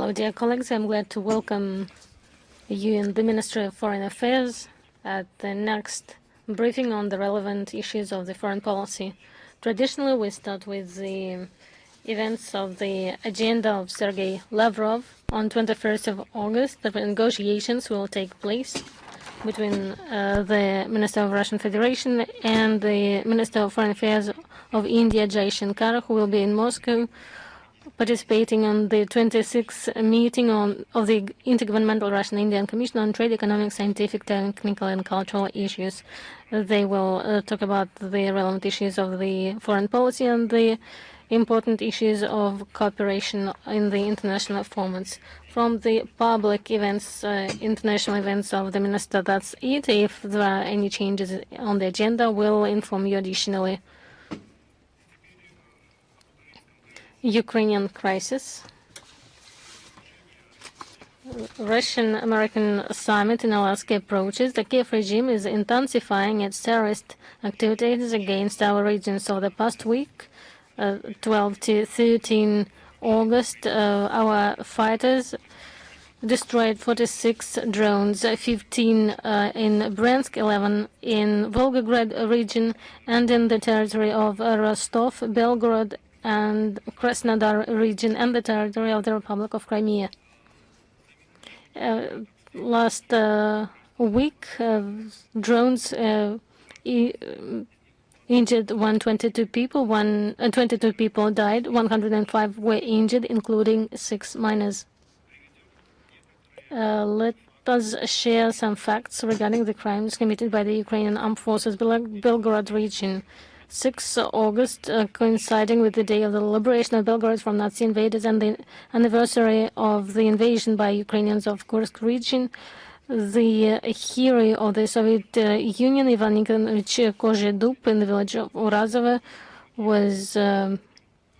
Hello, dear colleagues. I'm glad to welcome you in the Ministry of Foreign Affairs at the next briefing on the relevant issues of the foreign policy. Traditionally, we start with the events of the agenda of Sergei Lavrov. On 21st of August, the negotiations will take place between the Minister of Russian Federation and the Minister of Foreign Affairs of India, Jai Shankar, who will be in Moscow, participating on the 26th meeting of the Intergovernmental Russian-Indian Commission on Trade, Economic, Scientific, Technical and Cultural Issues. They will talk about the relevant issues of the foreign policy and the important issues of cooperation in the international formats. From the public events, international events of the minister, that's it. If there are any changes on the agenda, we'll inform you additionally. Ukrainian crisis. Russian-American summit in Alaska approaches. The Kiev regime is intensifying its terrorist activities against our region. So the past week, 12 to 13 August, our fighters destroyed 46 drones, 15 in Bryansk, 11 in Volgograd region, and in the territory of Rostov, Belgorod, and Krasnodar region, and the territory of the Republic of Crimea. Last week, drones injured 122 people. 22 people died. 105 were injured, including 6 minors. Let us share some facts regarding the crimes committed by the Ukrainian armed forces. Belgorod region. 6 August, coinciding with the day of the liberation of Belgorod from Nazi invaders and the anniversary of the invasion by Ukrainians of Kursk region, the hero of the Soviet Union, Ivan Nikolaevich Kozhedub, in the village of Urazovo, was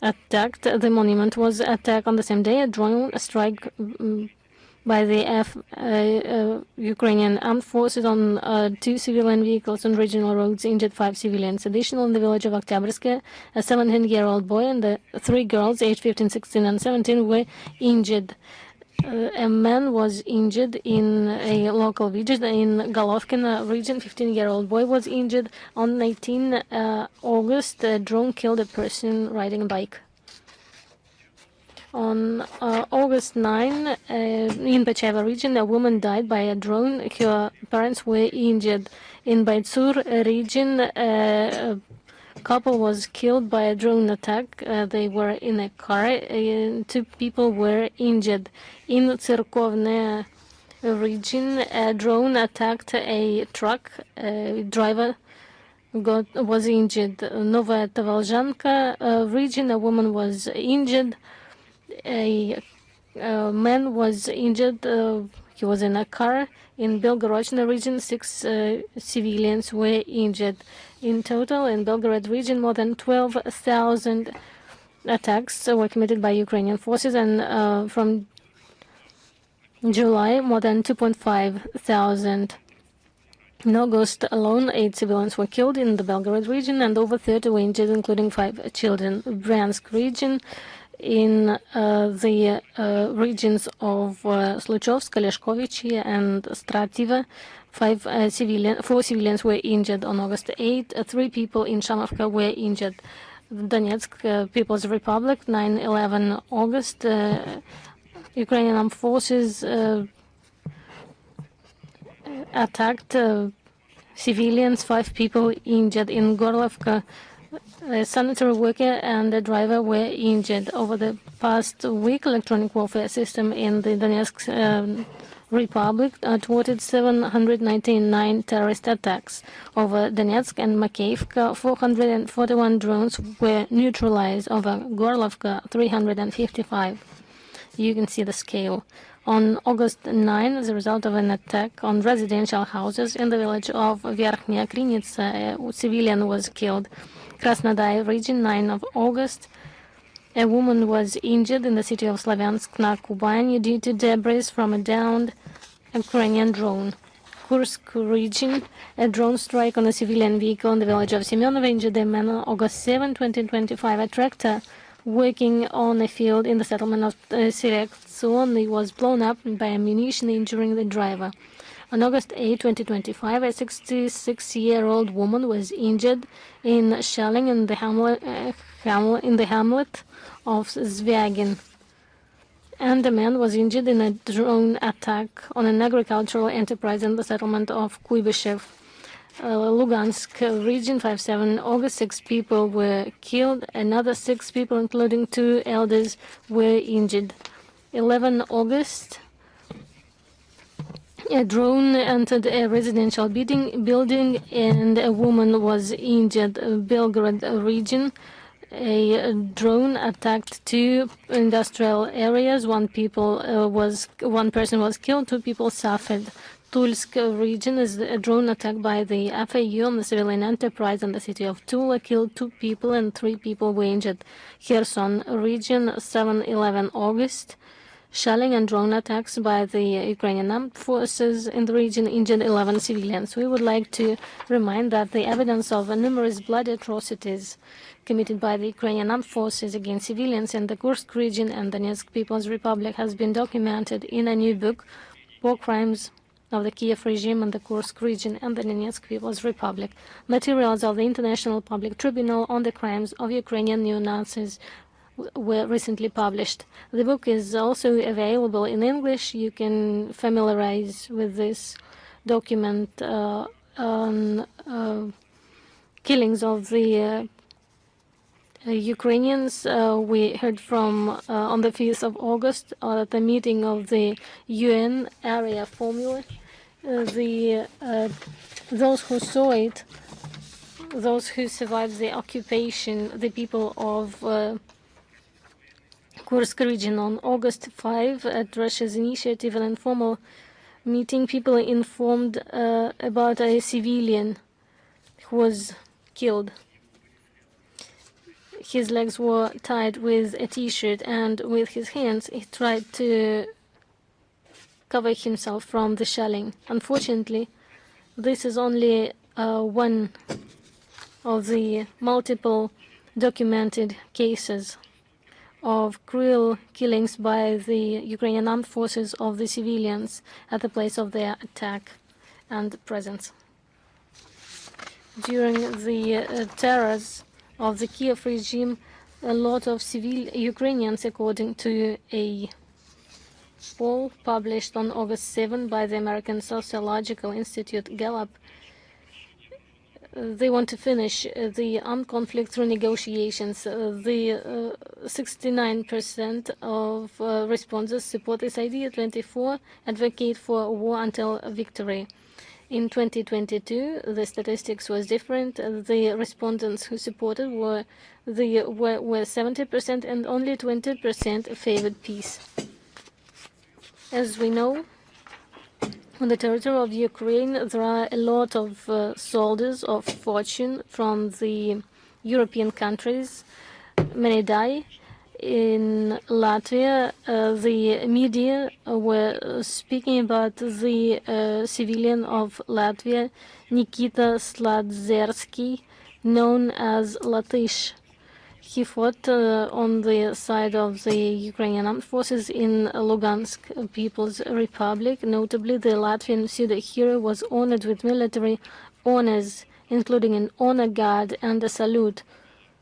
attacked. The monument was attacked on the same day. A drone strike by the Ukrainian armed forces on 2 civilian vehicles on regional roads injured 5 civilians. Additionally, in the village of Oktyabrsk, a 17-year-old boy and the 3 girls, aged 15, 16, and 17, were injured. A man was injured in a local village in Golovkino region. 15-year-old boy was injured. On 19 August, a drone killed a person riding a bike. On August 9, in Bacheva region, a woman died by a drone. Her parents were injured. In Baitsur region, a couple was killed by a drone attack. They were in a car. 2 people were injured. In Tsirkovne region, a drone attacked a truck. A driver was injured. Novaya Tavalzhanka region, a woman was injured. A man was injured. He was in a car. In Belgorod region, 6 civilians were injured. In total, in Belgorod region, more than 12,000 attacks were committed by Ukrainian forces, and from July, more than 2,500. In August alone, 8 civilians were killed in the Belgorod region, and over 30 were injured, including 5 children. Bryansk region. In the regions of Sluchovsk, Leshkovich, and Strativa, 4 civilians were injured. On August 8, 3 people in Shamovka were injured. Donetsk People's Republic, 9-11 August, Ukrainian armed forces attacked civilians, 5 people injured. In Gorlovka, a sanitary worker and a driver were injured. Over the past week, electronic warfare system in the Donetsk Republic thwarted 799 terrorist attacks. Over Donetsk and Makeivka, 441 drones were neutralized. Over Gorlovka, 355. You can see the scale. On August 9, as a result of an attack on residential houses in the village of Verkhnya Krinitsa, a civilian was killed. Krasnodar region, 9 of August, a woman was injured in the city of Slavyansk na Kubani due to debris from a downed Ukrainian drone. Kursk region, a drone strike on a civilian vehicle in the village of Semenovo injured a man on August 7, 2025. A tractor working on a field in the settlement of Selektion was blown up by ammunition, injuring the driver. On August 8, 2025, a 66-year-old woman was injured in shelling in the hamlet of Zviagin, and a man was injured in a drone attack on an agricultural enterprise in the settlement of Kuibyshev. Lugansk region 5/7, August 6 people were killed, another 6 people including 2 elders were injured. 11 August, a drone entered a residential building and a woman was injured. Belgorod region, a drone attacked 2 industrial areas. One person was killed, 2 people suffered. Tulsk region is a drone attack by the FAU on the civilian enterprise in the city of Tula killed 2 people and 3 people were injured. Kherson region, 7/11 August. Shelling and drone attacks by the Ukrainian armed forces in the region injured 11 civilians. We would like to remind that the evidence of numerous bloody atrocities committed by the Ukrainian armed forces against civilians in the Kursk region and Donetsk People's Republic has been documented in a new book, War Crimes of the Kiev regime in the Kursk region and the Donetsk People's Republic. Materials of the International Public Tribunal on the Crimes of Ukrainian Neo-Nazis were recently published. The book is also available in English. You can familiarize with this document on killings of the Ukrainians. We heard from on the 5th of August at the meeting of the UN area formula. Those who saw it, those who survived the occupation, the people of Kursk region on August 5 at Russia's initiative, an informal meeting, people informed about a civilian who was killed. His legs were tied with a t-shirt and with his hands he tried to cover himself from the shelling. Unfortunately, this is only one of the multiple documented cases of cruel killings by the Ukrainian armed forces of the civilians at the place of their attack and presence. During the terrors of the Kiev regime, a lot of civil Ukrainians, according to a poll published on August 7 by the American Sociological Institute Gallup, they want to finish the armed conflict through negotiations. The 69% of respondents support this idea, 24 advocate for war until victory. In 2022, the statistics was different. The respondents who supported were 70% and only 20% favored peace. As we know, on the territory of Ukraine, there are a lot of soldiers of fortune from the European countries. Many die. In Latvia, the media were speaking about the civilian of Latvia, Nikita Sladzersky, known as Latish. He fought on the side of the Ukrainian armed forces in Lugansk People's Republic. Notably, the Latvian pseudo-hero was honored with military honors, including an honor guard and a salute,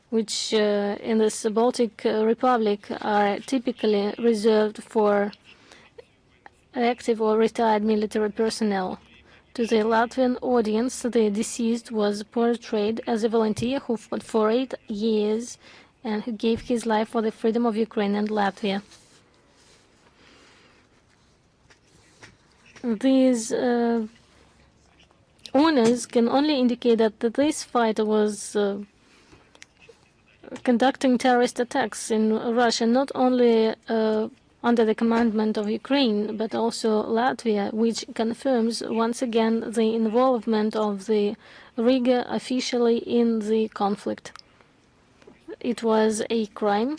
which in this Baltic Republic are typically reserved for active or retired military personnel. To the Latvian audience, the deceased was portrayed as a volunteer who fought for 8 years and who gave his life for the freedom of Ukraine and Latvia. These honors can only indicate that this fighter was conducting terrorist attacks in Russia, not only under the commandment of Ukraine, but also Latvia, which confirms once again the involvement of the Riga officially in the conflict. It was a crime.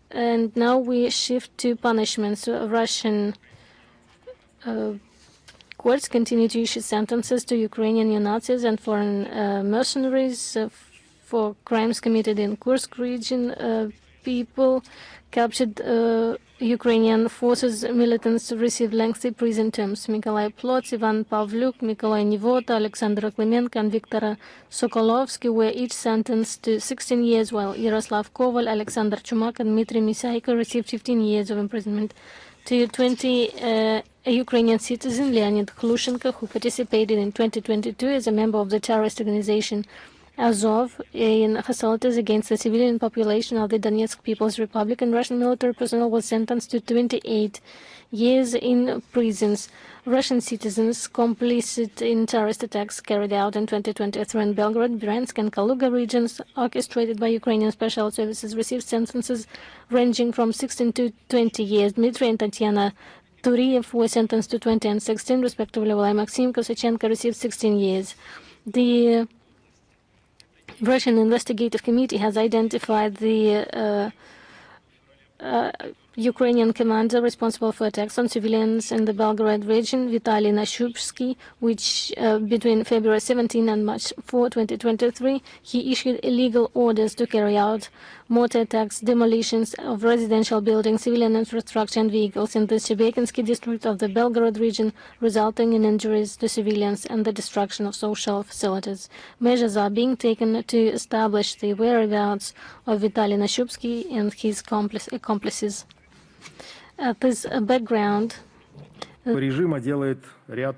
And now we shift to punishments. Russian courts continue to issue sentences to Ukrainian neo-Nazis and foreign mercenaries for crimes committed in Kursk region. People captured Ukrainian forces militants received lengthy prison terms. Nikolai Plots, Ivan Pavlyuk, Nikolai Nivota, Alexander Klimenko, and Viktor Sokolovsky were each sentenced to 16 years, while Yaroslav Koval, Alexander Chumak, and Dmitry Misaiko received 15 years of imprisonment. To 20 Ukrainian citizen Leonid Khlushenko, who participated in 2022 as a member of the terrorist organization Azov in hostilities against the civilian population of the Donetsk People's Republic, and Russian military personnel was sentenced to 28 years in prisons. Russian citizens complicit in terrorist attacks carried out in 2023 in Belgorod, Bryansk, and Kaluga regions, orchestrated by Ukrainian special services, received sentences ranging from 16 to 20 years. Dmitry and Tatiana Turiev were sentenced to 20 and 16, respectively, while Maxim Kosachenko received 16 years. The Russian investigative committee has identified the Ukrainian commander responsible for attacks on civilians in the Belgorod region, Vitaly Nashubsky, which between February 17 and March 4, 2023, he issued illegal orders to carry out mortar attacks, demolitions of residential buildings, civilian infrastructure, and vehicles in the Shebekhinsky district of the Belgorod region, resulting in injuries to civilians and the destruction of social facilities. Measures are being taken to establish the whereabouts of Vitaly Nashubsky and his accomplices. At this background, режима делает ряд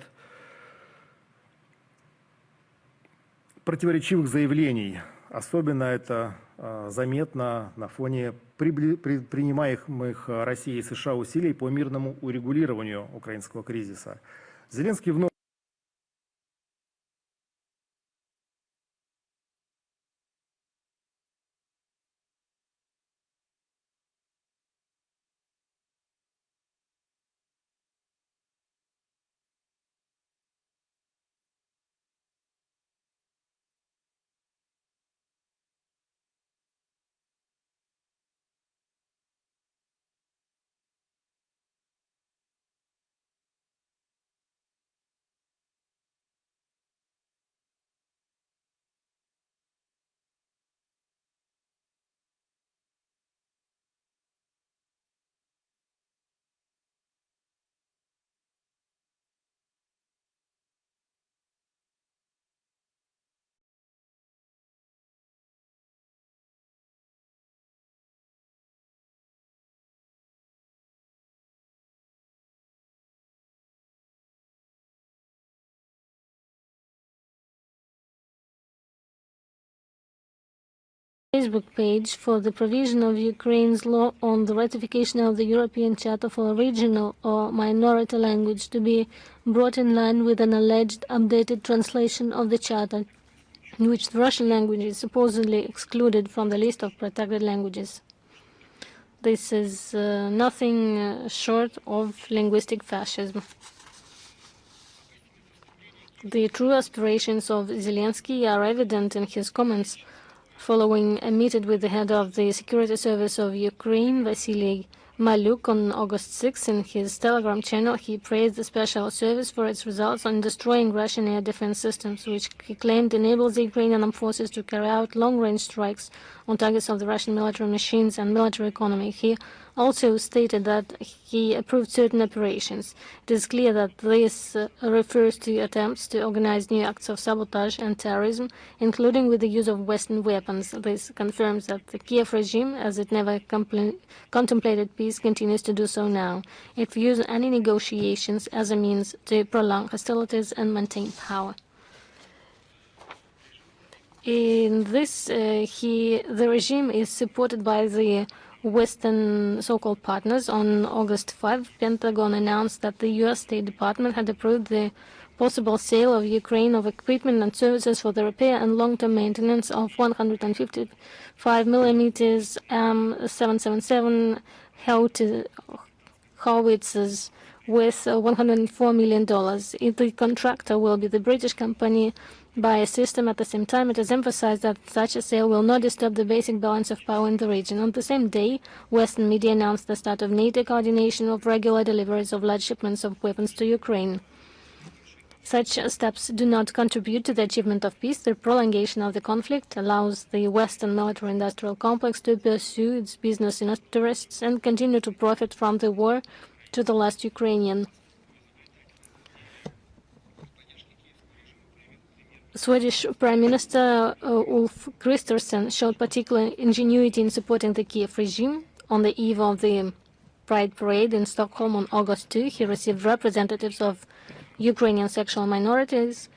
противоречивых заявлений. Особенно это заметно на фоне предпринимаемых Россией и США усилий по мирному урегулированию украинского кризиса. Зеленский вновь Facebook page for the provision of Ukraine's law on the ratification of the European Charter for a regional or minority language to be brought in line with an alleged updated translation of the Charter, in which the Russian language is supposedly excluded from the list of protected languages. This is nothing short of linguistic fascism. The true aspirations of Zelensky are evident in his comments following a meeting with the head of the Security Service of Ukraine, Vasily Maluk, on August 6. In his Telegram channel, he praised the special service for its results on destroying Russian air defense systems, which he claimed enables the Ukrainian armed forces to carry out long-range strikes on targets of the Russian military machines and military economy. He also stated that he approved certain operations. It is clear that this refers to attempts to organize new acts of sabotage and terrorism, including with the use of Western weapons. This confirms that the Kiev regime, as it never contemplated peace, continues to do so now. It views any negotiations as a means to prolong hostilities and maintain power. In this, the regime is supported by the Western so-called partners. On August 5, Pentagon announced that the U.S. State Department had approved the possible sale of Ukraine of equipment and services for the repair and long-term maintenance of 155 millimeters M777 howitzers with $104 million. The contractor will be the British company by system. At the same time, it is emphasized that such a sale will not disturb the basic balance of power in the region. On the same day, Western media announced the start of NATO coordination of regular deliveries of large shipments of weapons to Ukraine. Such steps do not contribute to the achievement of peace. The prolongation of the conflict allows the Western military-industrial complex to pursue its business interests and continue to profit from the war to the last Ukrainian. Swedish Prime Minister Ulf Kristersson showed particular ingenuity in supporting the Kiev regime. On the eve of the Pride Parade in Stockholm on August 2, he received representatives of Ukrainian sexual minorities,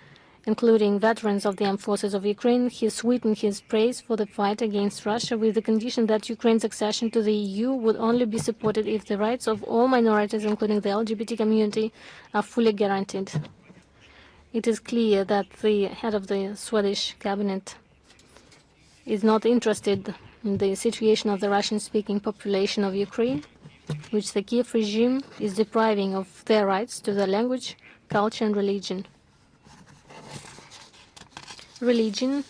including veterans of the armed forces of Ukraine. He sweetened his praise for the fight against Russia with the condition that Ukraine's accession to the EU would only be supported if the rights of all minorities, including the LGBT community, are fully guaranteed. It is clear that the head of the Swedish cabinet is not interested in the situation of the Russian-speaking population of Ukraine, which the Kiev regime is depriving of their rights to their language, culture, and religion. Religion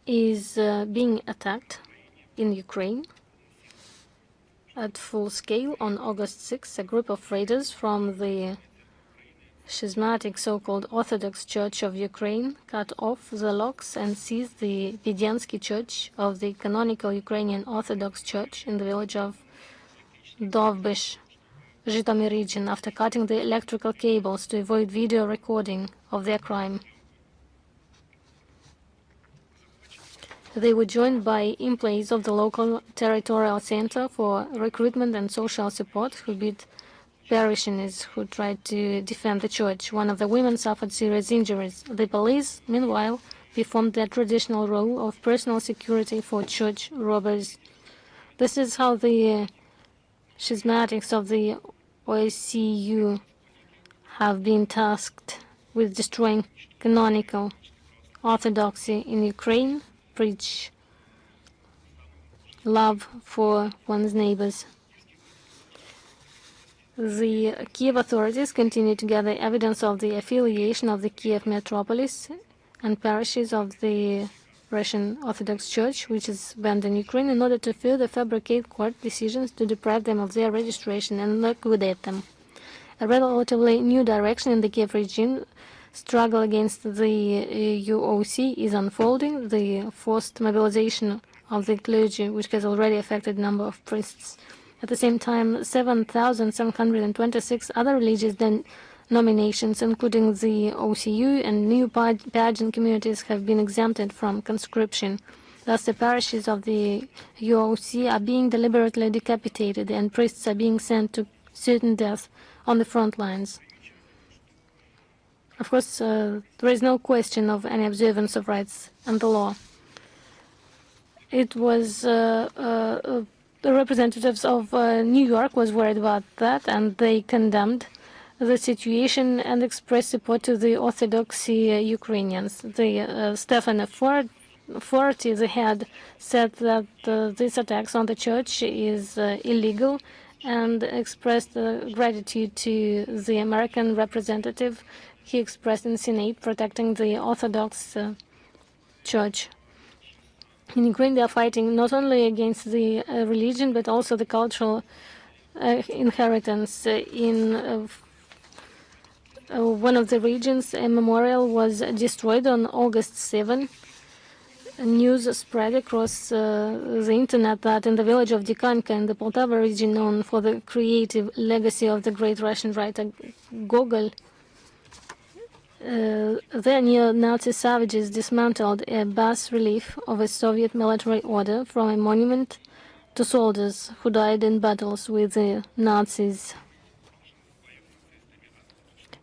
is being attacked in Ukraine at full scale. On August 6, a group of raiders from the schismatic so-called Orthodox Church of Ukraine cut off the locks and seized the Vedensky Church of the canonical Ukrainian Orthodox Church in the village of Dovbysh, Zhytomyr region, after cutting the electrical cables to avoid video recording of their crime. They were joined by employees of the local territorial center for recruitment and social support who beat parishioners who tried to defend the church. One of the women suffered serious injuries. The police, meanwhile, performed their traditional role of personal security for church robbers. This is how the schismatics of the OSCU have been tasked with destroying canonical orthodoxy in Ukraine, preach love for one's neighbors. The Kiev authorities continue to gather evidence of the affiliation of the Kiev metropolis and parishes of the Russian Orthodox Church, which is banned in Ukraine, in order to further fabricate court decisions to deprive them of their registration and liquidate them. A relatively new direction in the Kiev regime struggle against the UOC is unfolding. The forced mobilization of the clergy, which has already affected a number of priests. At the same time, 7,726 other religious denominations, including the OCU and new pagan communities, have been exempted from conscription. Thus, the parishes of the UOC are being deliberately decapitated, and priests are being sent to certain death on the front lines. Of course, there is no question of any observance of rights and the law. It was the representatives of New York was worried about that, and they condemned the situation and expressed support to the Orthodox Ukrainians. The Stefan Forty, the head, said that these attacks on the church is illegal, and expressed gratitude to the American representative he expressed in the Senate protecting the Orthodox Church. In Ukraine, they are fighting not only against the religion, but also the cultural inheritance. In one of the regions, a memorial was destroyed on August 7. News spread across the internet that in the village of Dikanka in the Poltava region, known for the creative legacy of the great Russian writer Gogol, their neo-Nazi savages dismantled a bas-relief of a Soviet military order from a monument to soldiers who died in battles with the Nazis.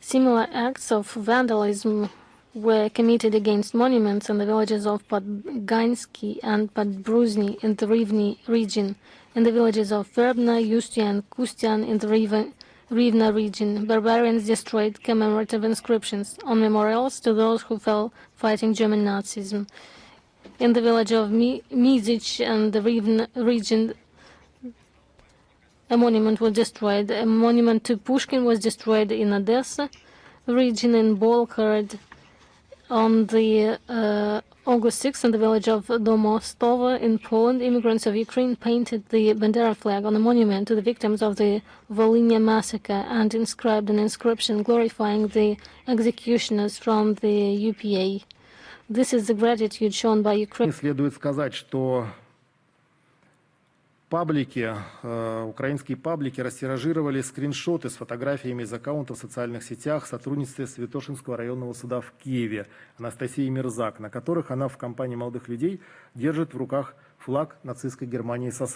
Similar acts of vandalism were committed against monuments in the villages of Podgansky and Podbruzny in the Rivne region, in the villages of Verbna, Ustia, and Kustian in the Rivne region. Barbarians destroyed commemorative inscriptions on memorials to those who fell fighting German Nazism. In the village of Mizich and the Rivne region, a monument was destroyed. A monument to Pushkin was destroyed in Odessa region, in Bolgorod on August 6th, in the village of Domostova in Poland, immigrants of Ukraine painted the Bandera flag on a monument to the victims of the Volhynia massacre and inscribed an inscription glorifying the executioners from the UPA. This is the gratitude shown by Ukraine. Следует сказать, что украинские паблики растиражировали скриншоты с фотографиями из аккаунтов в социальных сетях в сотрудничестве Святошинского районного суда в Киеве Анастасии Мирзак, на которых она в компании молодых людей держит в руках флаг нацистской Германии со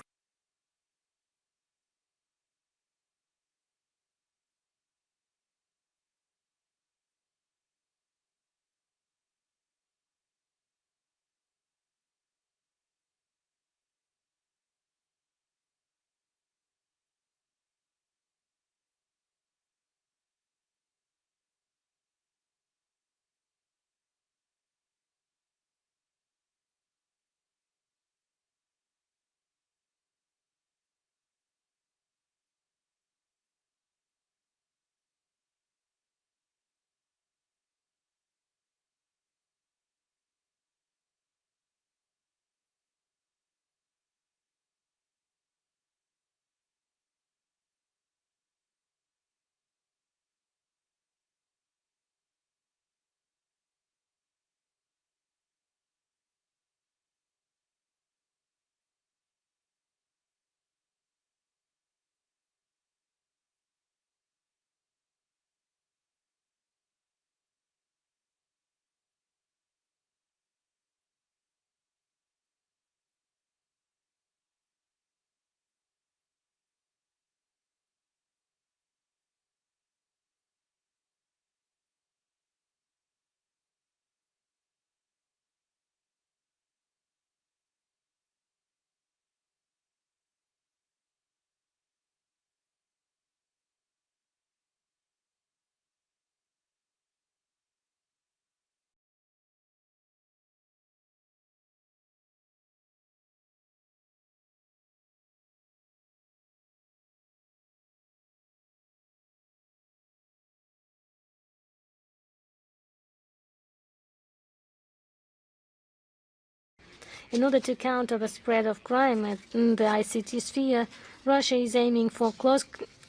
In order to counter the spread of crime in the ICT sphere, Russia is aiming for close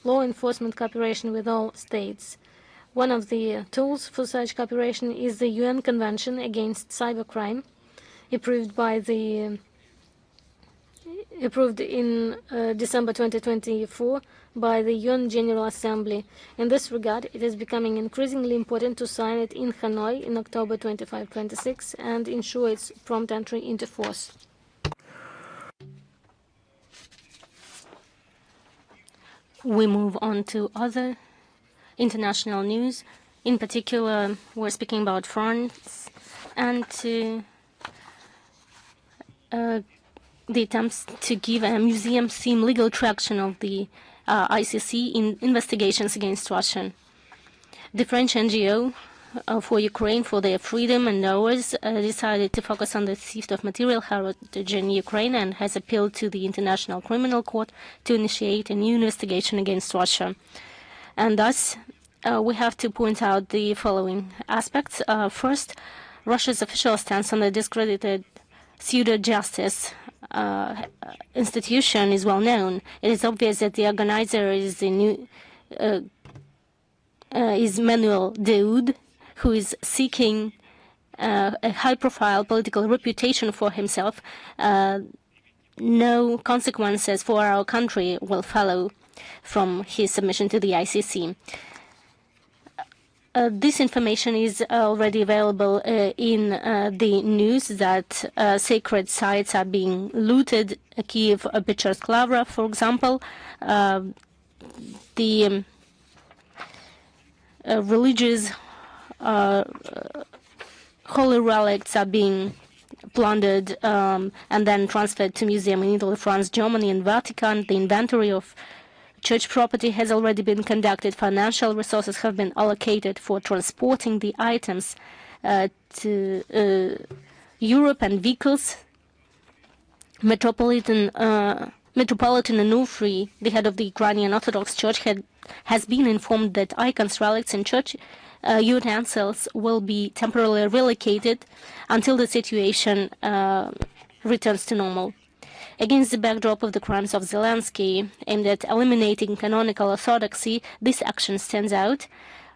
law enforcement cooperation with all states. One of the tools for such cooperation is the UN Convention Against Cybercrime, approved in December 2024 by the UN General Assembly. In this regard, it is becoming increasingly important to sign it in Hanoi in October 25-26 and ensure its prompt entry into force. We move on to other international news. In particular, we're speaking about France and the attempts to give a museum theme legal traction of the ICC in investigations against Russia. The French NGO for Ukraine for Their Freedom and others decided to focus on the theft of material heritage in Ukraine and has appealed to the International Criminal Court to initiate a new investigation against Russia. And thus, we have to point out the following aspects. First, Russia's official stance on the discredited pseudo-justice institution is well known. It is obvious that the organizer is Manuel Daoud, who is seeking a high-profile political reputation for himself. No consequences for our country will follow from his submission to the ICC. This information is already available in the news that sacred sites are being looted. Kiev, Pechersklavra, for example. The religious holy relics are being plundered and then transferred to museums in Italy, France, Germany, and Vatican. The inventory of church property has already been conducted. Financial resources have been allocated for transporting the items to Europe, and vehicles. Metropolitan Onufriy, the head of the Ukrainian Orthodox Church, has been informed that icons, relics, and church utensils will be temporarily relocated until the situation returns to normal. Against the backdrop of the crimes of Zelensky aimed at eliminating canonical orthodoxy, this action stands out,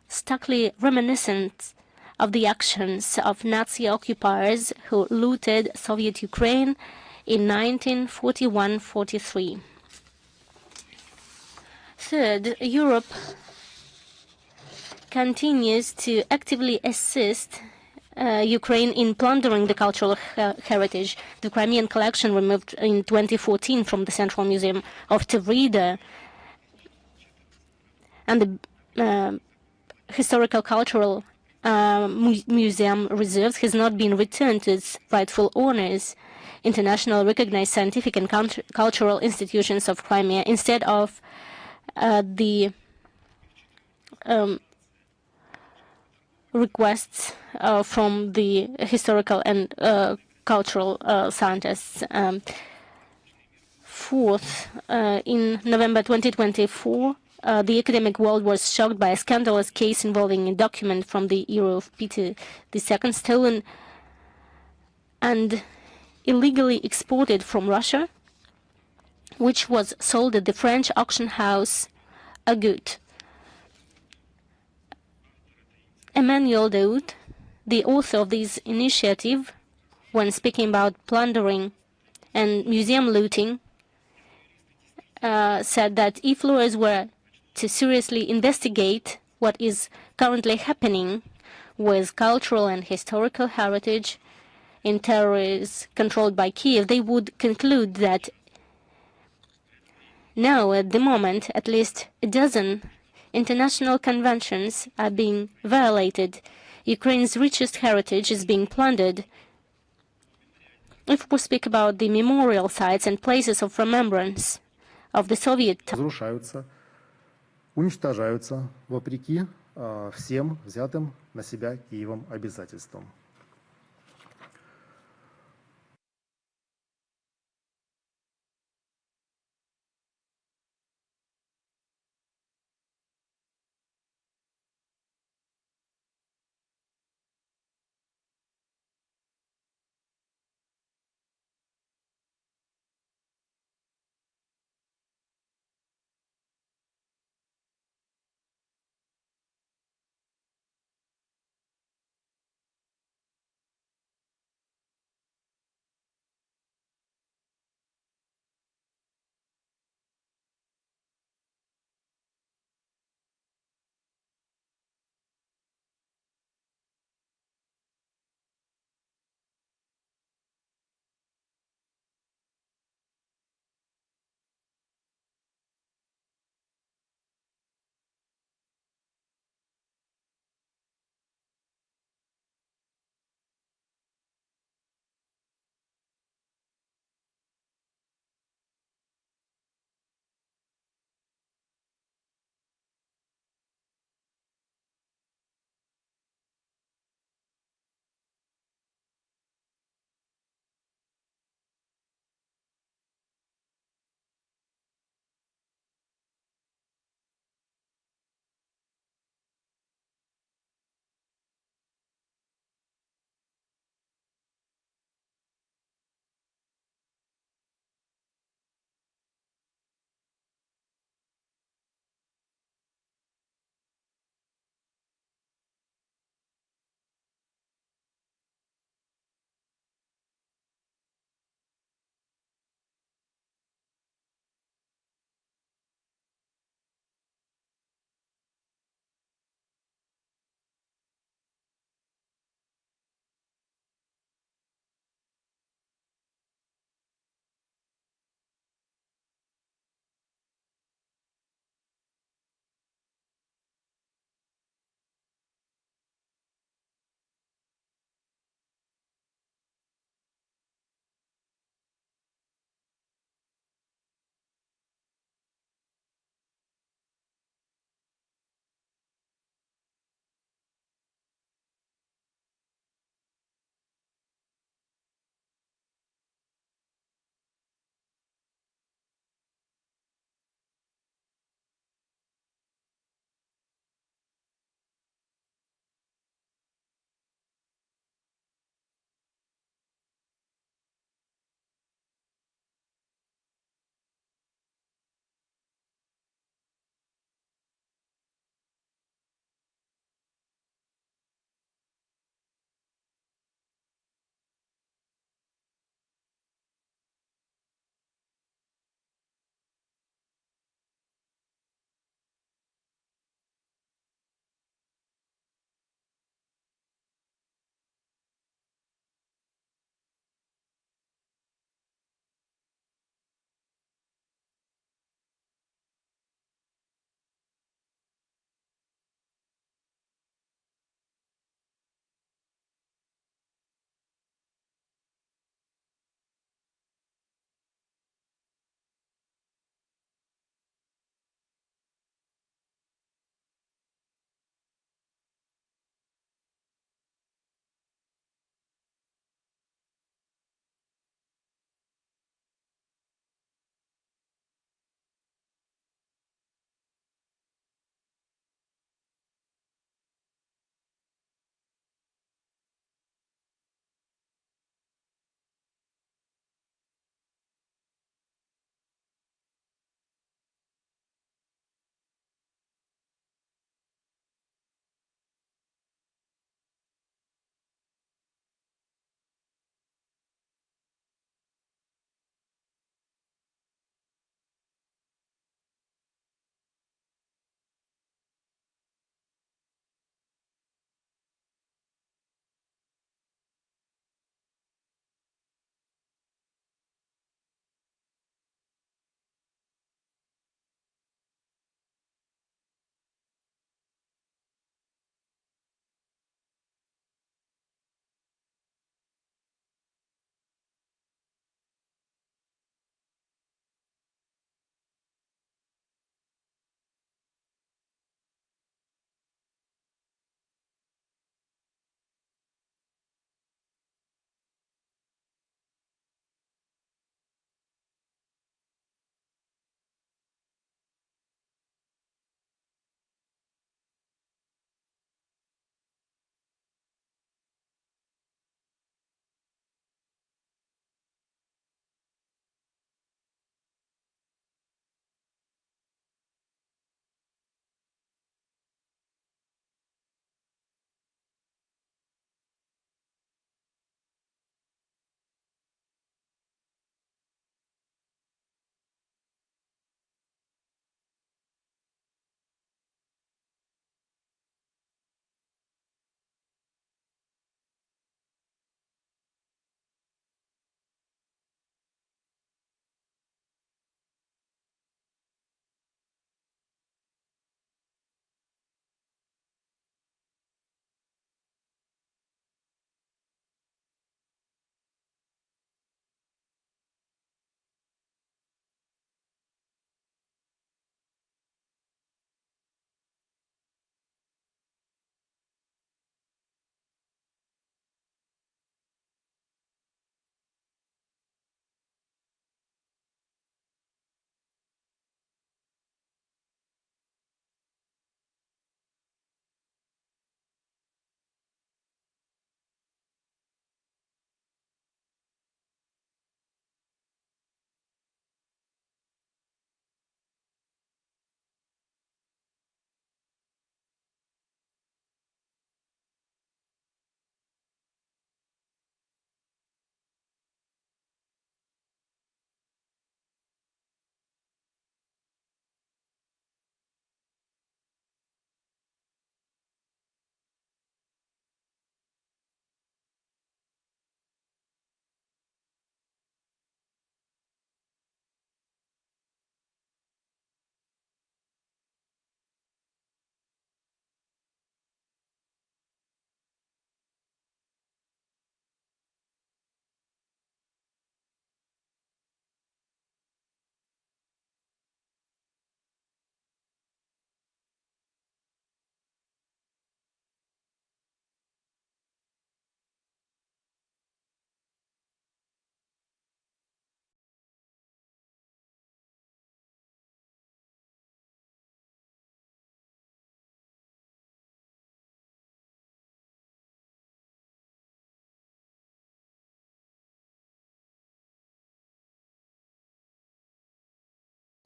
starkly reminiscent of the actions of Nazi occupiers who looted Soviet Ukraine in 1941-43. Third, Europe continues to actively assist Ukraine in plundering the cultural heritage. The Crimean collection removed in 2014 from the Central Museum of Tavrida and the historical cultural museum reserves has not been returned to its rightful owners, international recognized scientific and cultural institutions of Crimea, instead of the requests from the historical and cultural scientists. Fourth, in November 2024, the academic world was shocked by a scandalous case involving a document from the era of Peter II, stolen and illegally exported from Russia, which was sold at the French auction house Agut. Emmanuel Daoud, the author of this initiative, when speaking about plundering and museum looting, said that if lawyers were to seriously investigate what is currently happening with cultural and historical heritage in territories controlled by Kiev, they would conclude that now, at the moment, at least a dozen international conventions are being violated. Ukraine's richest heritage is being plundered. If we speak about the memorial sites and places of remembrance of the Soviet time, разрушаются, уничтожаются вопреки всем взятым на себя Киевом обязательствам.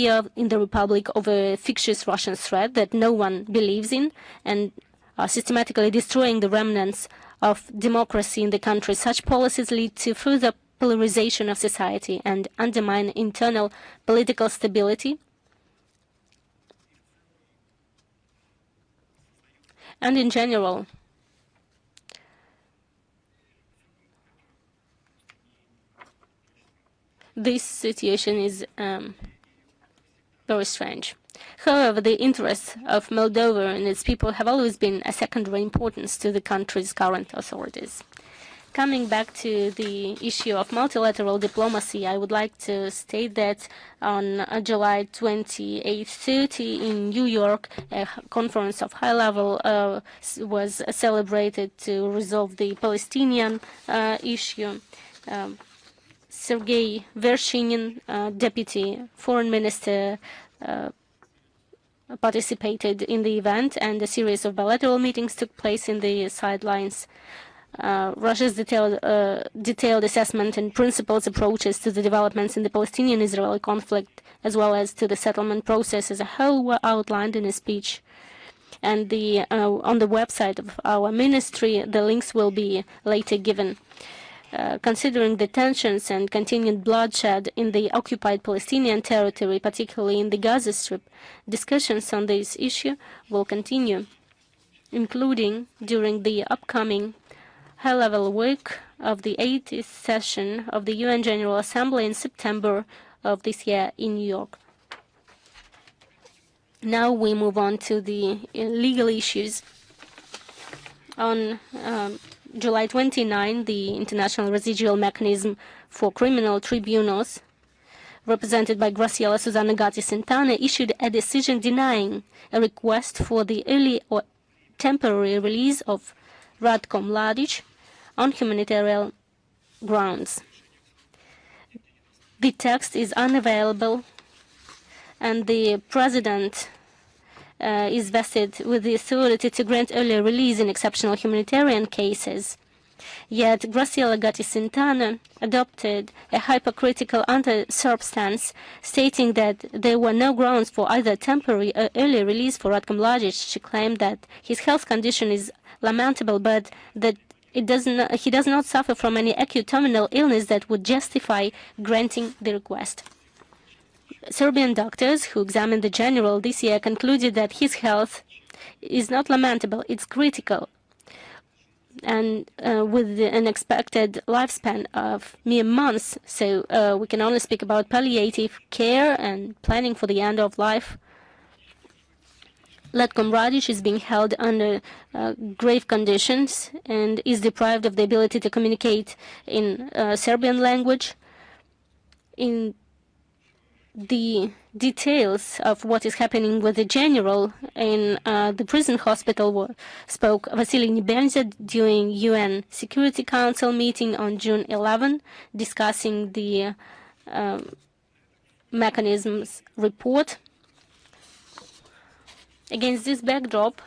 in the Republic of a fictitious Russian threat that no one believes in, and are systematically destroying the remnants of democracy in the country. Such policies lead to further polarization of society and undermine internal political stability. And in general, this situation is very strange. However, the interests of Moldova and its people have always been a secondary importance to the country's current authorities. Coming back to the issue of multilateral diplomacy, I would like to state that on July 28-30 in New York, a conference of high level was celebrated to resolve the Palestinian issue. Sergei Vershinin, Deputy Foreign Minister, participated in the event, and a series of bilateral meetings took place in the sidelines. Russia's detailed assessment and principled approaches to the developments in the Palestinian-Israeli conflict, as well as to the settlement process as a whole, were outlined in a speech. And on the website of our ministry, the links will be later given. Considering the tensions and continued bloodshed in the occupied Palestinian territory, particularly in the Gaza Strip, discussions on this issue will continue, including during the upcoming high-level week of the 80th session of the UN General Assembly in September of this year in New York. Now we move on to the legal issues. On July 29, the International Residual Mechanism for Criminal Tribunals, represented by Graciela Susana Gatti Santana, issued a decision denying a request for the early or temporary release of Ratko Mladic on humanitarian grounds. The text is unavailable, and the President is vested with the authority to grant earlier release in exceptional humanitarian cases. Yet Graciela Gatti Santana adopted a hypocritical anti-Serb stance, stating that there were no grounds for either temporary or early release for Ratko Mladic. She claimed that his health condition is lamentable, but that he does not suffer from any acute terminal illness that would justify granting the request. Serbian doctors who examined the general this year concluded that his health is not lamentable, it's critical. And with an expected lifespan of mere months, so we can only speak about palliative care and planning for the end of life. Ratko Mladic is being held under grave conditions and is deprived of the ability to communicate in Serbian language. In the details of what is happening with the general in the prison hospital spoke Vasily Nebenzia during UN Security Council meeting on June 11, discussing the mechanisms report. Against this backdrop,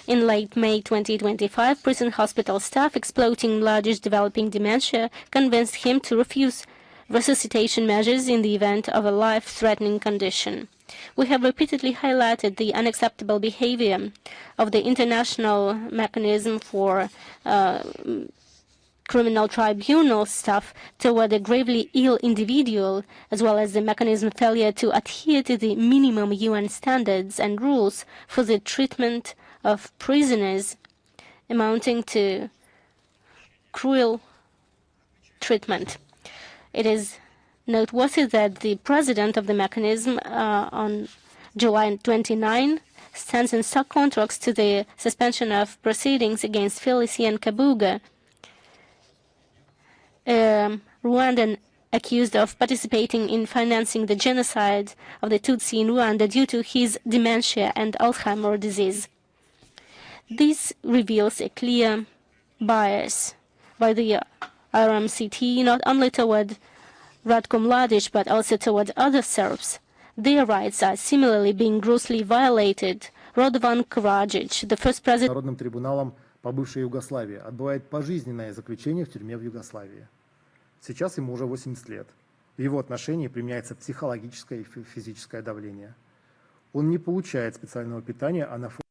in late May 2025, prison hospital staff exploiting Mladic's developing dementia convinced him to refuse resuscitation measures in the event of a life-threatening condition. We have repeatedly highlighted the unacceptable behavior of the international mechanism for criminal tribunal staff toward a gravely ill individual, as well as the mechanism's failure to adhere to the minimum UN standards and rules for the treatment of prisoners, amounting to cruel treatment. It is noteworthy that the president of the mechanism on July 29 stands in stark contrast to the suspension of proceedings against Felicien Kabuga, Rwandan accused of participating in financing the genocide of the Tutsi in Rwanda due to his dementia and Alzheimer's disease. This reveals a clear bias by the RMCT not only toward Ratko Mladic but also toward other Serbs. Their rights are similarly being grossly violated. Radovan Karadzic, the first president Народным трибуналом по бывшей Югославии, отбывает пожизненное заключение в тюрьме в Югославии. Сейчас ему уже 80 лет. в его отношении применяется психологическое и физическое давление. Он не получает специального питания, а на фоне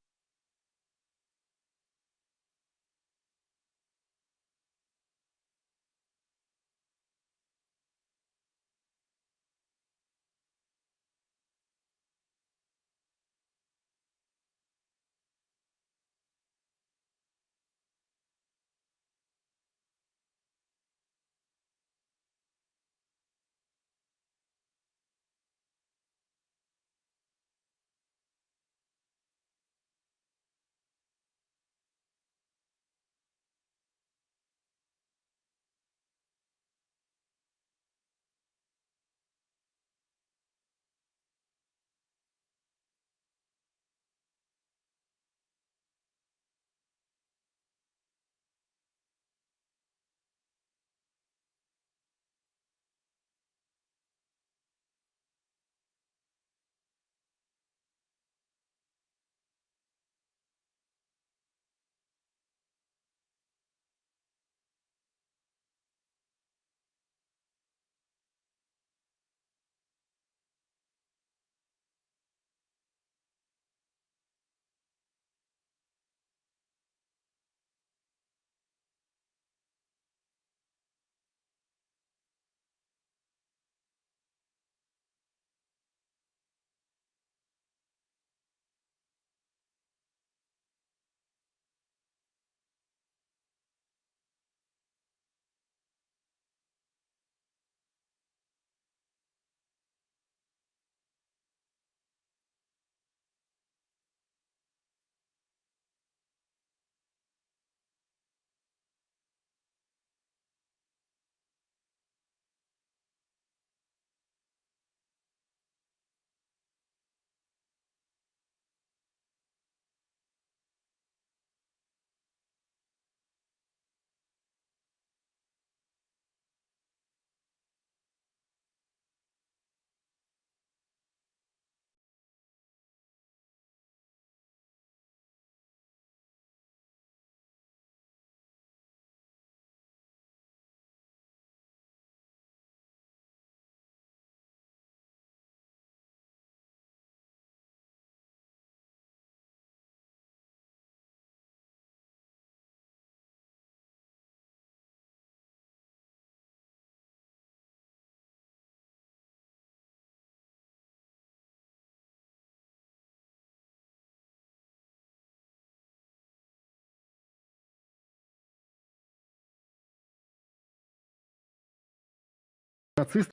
нацисты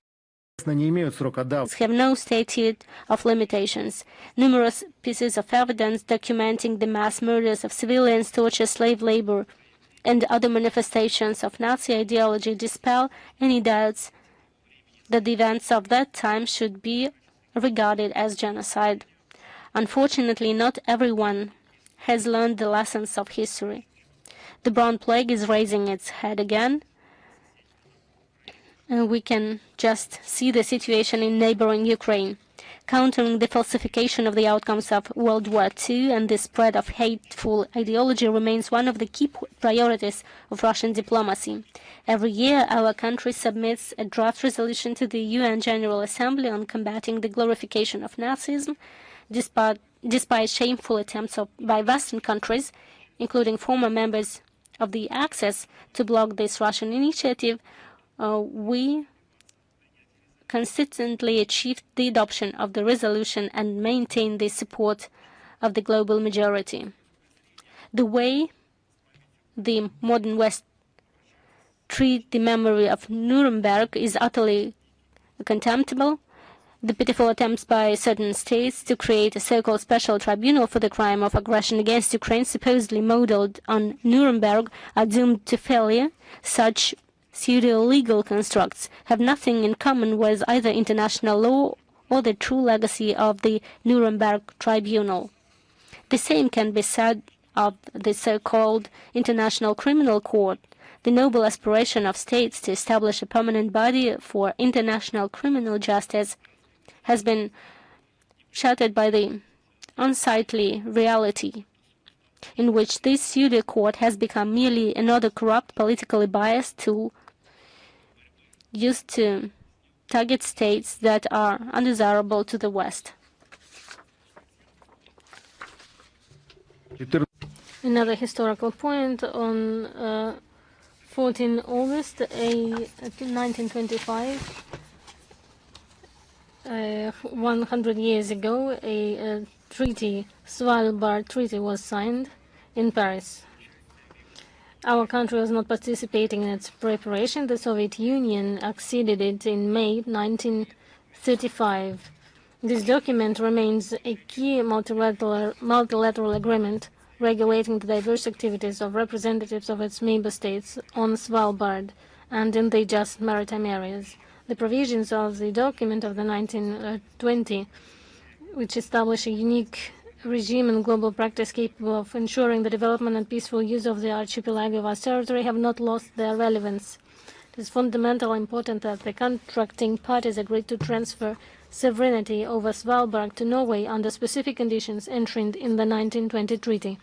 не имеют срока давности. Have no statute of limitations. Numerous pieces of evidence documenting the mass murders of civilians, torture, slave labor, and other manifestations of Nazi ideology dispel any doubts that the events of that time should be regarded as genocide. Unfortunately, not everyone has learned the lessons of history. The Brown Plague is raising its head again, and we can just see the situation in neighboring Ukraine. Countering the falsification of the outcomes of World War II and the spread of hateful ideology remains one of the key priorities of Russian diplomacy. Every year, our country submits a draft resolution to the UN General Assembly on combating the glorification of Nazism, despite shameful attempts by Western countries, including former members of the Axis, to block this Russian initiative. We consistently achieved the adoption of the resolution and maintained the support of the global majority. The way the modern West treats the memory of Nuremberg is utterly contemptible. The pitiful attempts by certain states to create a so-called special tribunal for the crime of aggression against Ukraine, supposedly modeled on Nuremberg, are doomed to failure. Such pseudo-legal constructs have nothing in common with either international law or the true legacy of the Nuremberg Tribunal. The same can be said of the so-called International Criminal Court. The noble aspiration of states to establish a permanent body for international criminal justice has been shattered by the unsightly reality in which this pseudo-court has become merely another corrupt, politically biased tool used to target states that are undesirable to the West. Another historical point: on 14 August 1925, 100 years ago, a treaty, Svalbard Treaty, was signed in Paris. Our country was not participating in its preparation. The Soviet Union acceded it in May 1935. This document remains a key multilateral agreement regulating the diverse activities of representatives of its member states on Svalbard and in the adjacent maritime areas. The provisions of the document of the 1920, which establish a unique regime and global practice capable of ensuring the development and peaceful use of the archipelago vast territory, have not lost their relevance. It is fundamentally important that the contracting parties agreed to transfer sovereignty over Svalbard to Norway under specific conditions enshrined in the 1920 treaty.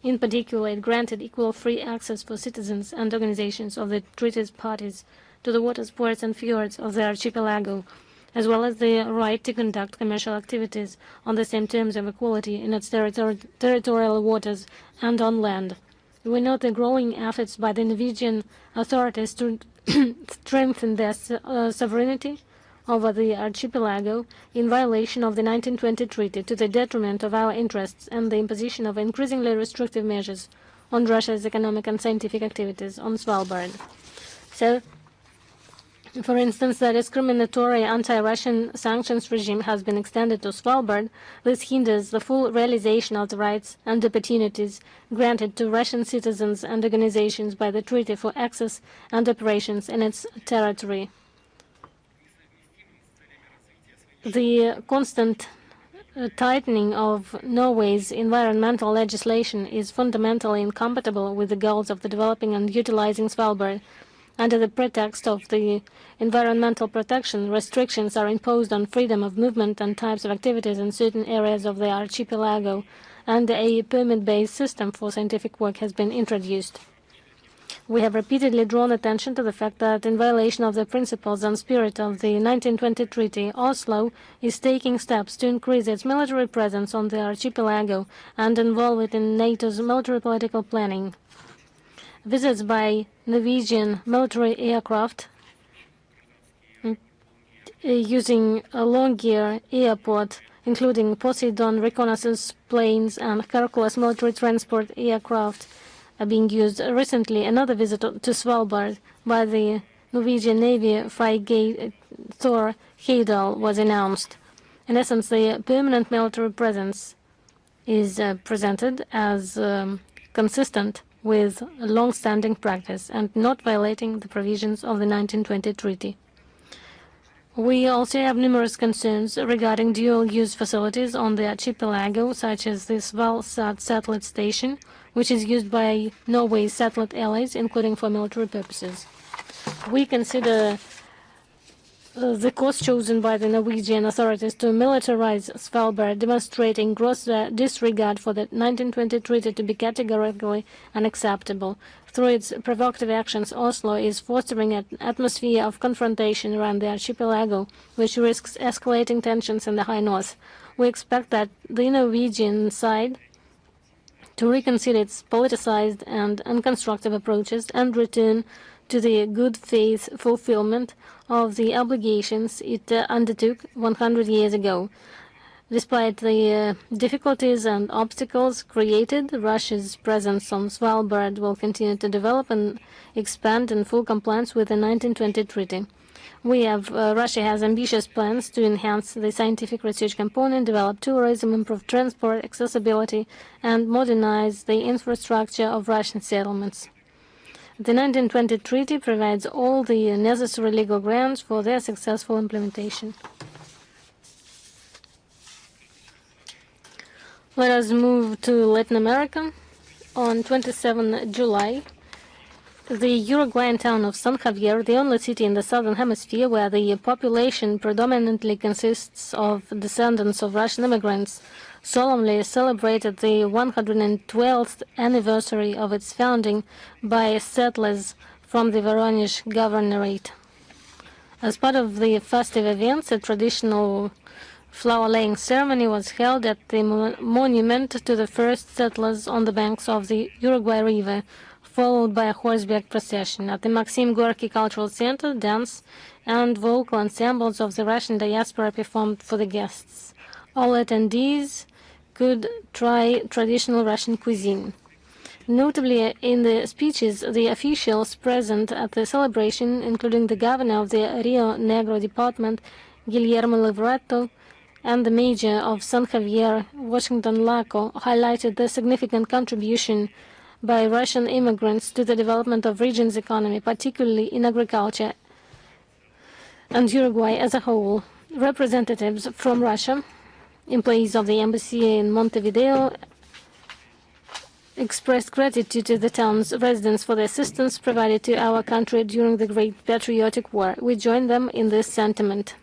In particular, it granted equal free access for citizens and organizations of the treaty's parties to the waters, ports, and fjords of the archipelago, as well as the right to conduct commercial activities on the same terms of equality in its territorial waters and on land. We note the growing efforts by the Norwegian authorities to strengthen their sovereignty over the archipelago in violation of the 1920 treaty, to the detriment of our interests and the imposition of increasingly restrictive measures on Russia's economic and scientific activities on Svalbard. So, for instance, the discriminatory anti-Russian sanctions regime has been extended to Svalbard. This hinders the full realization of the rights and opportunities granted to Russian citizens and organizations by the treaty for access and operations in its territory. The constant tightening of Norway's environmental legislation is fundamentally incompatible with the goals of the developing and utilizing Svalbard. Under the pretext of the environmental protection, restrictions are imposed on freedom of movement and types of activities in certain areas of the archipelago, and a permit-based system for scientific work has been introduced. We have repeatedly drawn attention to the fact that, in violation of the principles and spirit of the 1920 treaty, Oslo is taking steps to increase its military presence on the archipelago and involve it in NATO's military political planning. Visits by Norwegian military aircraft using a Longyear airport, including Poseidon reconnaissance planes and Hercules military transport aircraft, are being used. Recently, another visit to Svalbard by the Norwegian Navy frigate Thor Heyerdahl was announced. In essence, the permanent military presence is presented as consistent with a long-standing practice and not violating the provisions of the 1920 treaty. We also have numerous concerns regarding dual-use facilities on the archipelago, such as the Svalsat satellite station, which is used by Norway's satellite allies, including for military purposes. We consider the course chosen by the Norwegian authorities to militarize Svalbard, demonstrating gross disregard for the 1920 treaty, to be categorically unacceptable. Through its provocative actions, Oslo is fostering an atmosphere of confrontation around the archipelago, which risks escalating tensions in the high north. We expect that the Norwegian side to reconsider its politicized and unconstructive approaches and return to the good faith fulfillment of the obligations it undertook 100 years ago. Despite the difficulties and obstacles created, Russia's presence on Svalbard will continue to develop and expand in full compliance with the 1920 treaty. Russia has ambitious plans to enhance the scientific research component, develop tourism, improve transport accessibility, and modernize the infrastructure of Russian settlements. The 1920 treaty provides all the necessary legal grounds for their successful implementation. Let us move to Latin America. On 27 July, the Uruguayan town of San Javier, the only city in the southern hemisphere where the population predominantly consists of descendants of Russian immigrants, solemnly celebrated the 112th anniversary of its founding by settlers from the Voronezh Governorate. As part of the festive events, a traditional flower-laying ceremony was held at the monument to the first settlers on the banks of the Uruguay River, followed by a horseback procession. At the Maxim Gorky Cultural Center, dance and vocal ensembles of the Russian diaspora performed for the guests. All attendees could try traditional Russian cuisine. Notably, in the speeches, the officials present at the celebration, including the governor of the Rio Negro department, Guillermo Livretto, and the mayor of San Javier, Washington Laco, highlighted the significant contribution by Russian immigrants to the development of region's economy, particularly in agriculture, and Uruguay as a whole. Representatives from Russia, employees of the embassy in Montevideo, expressed gratitude to the town's residents for the assistance provided to our country during the Great Patriotic War. We join them in this sentiment.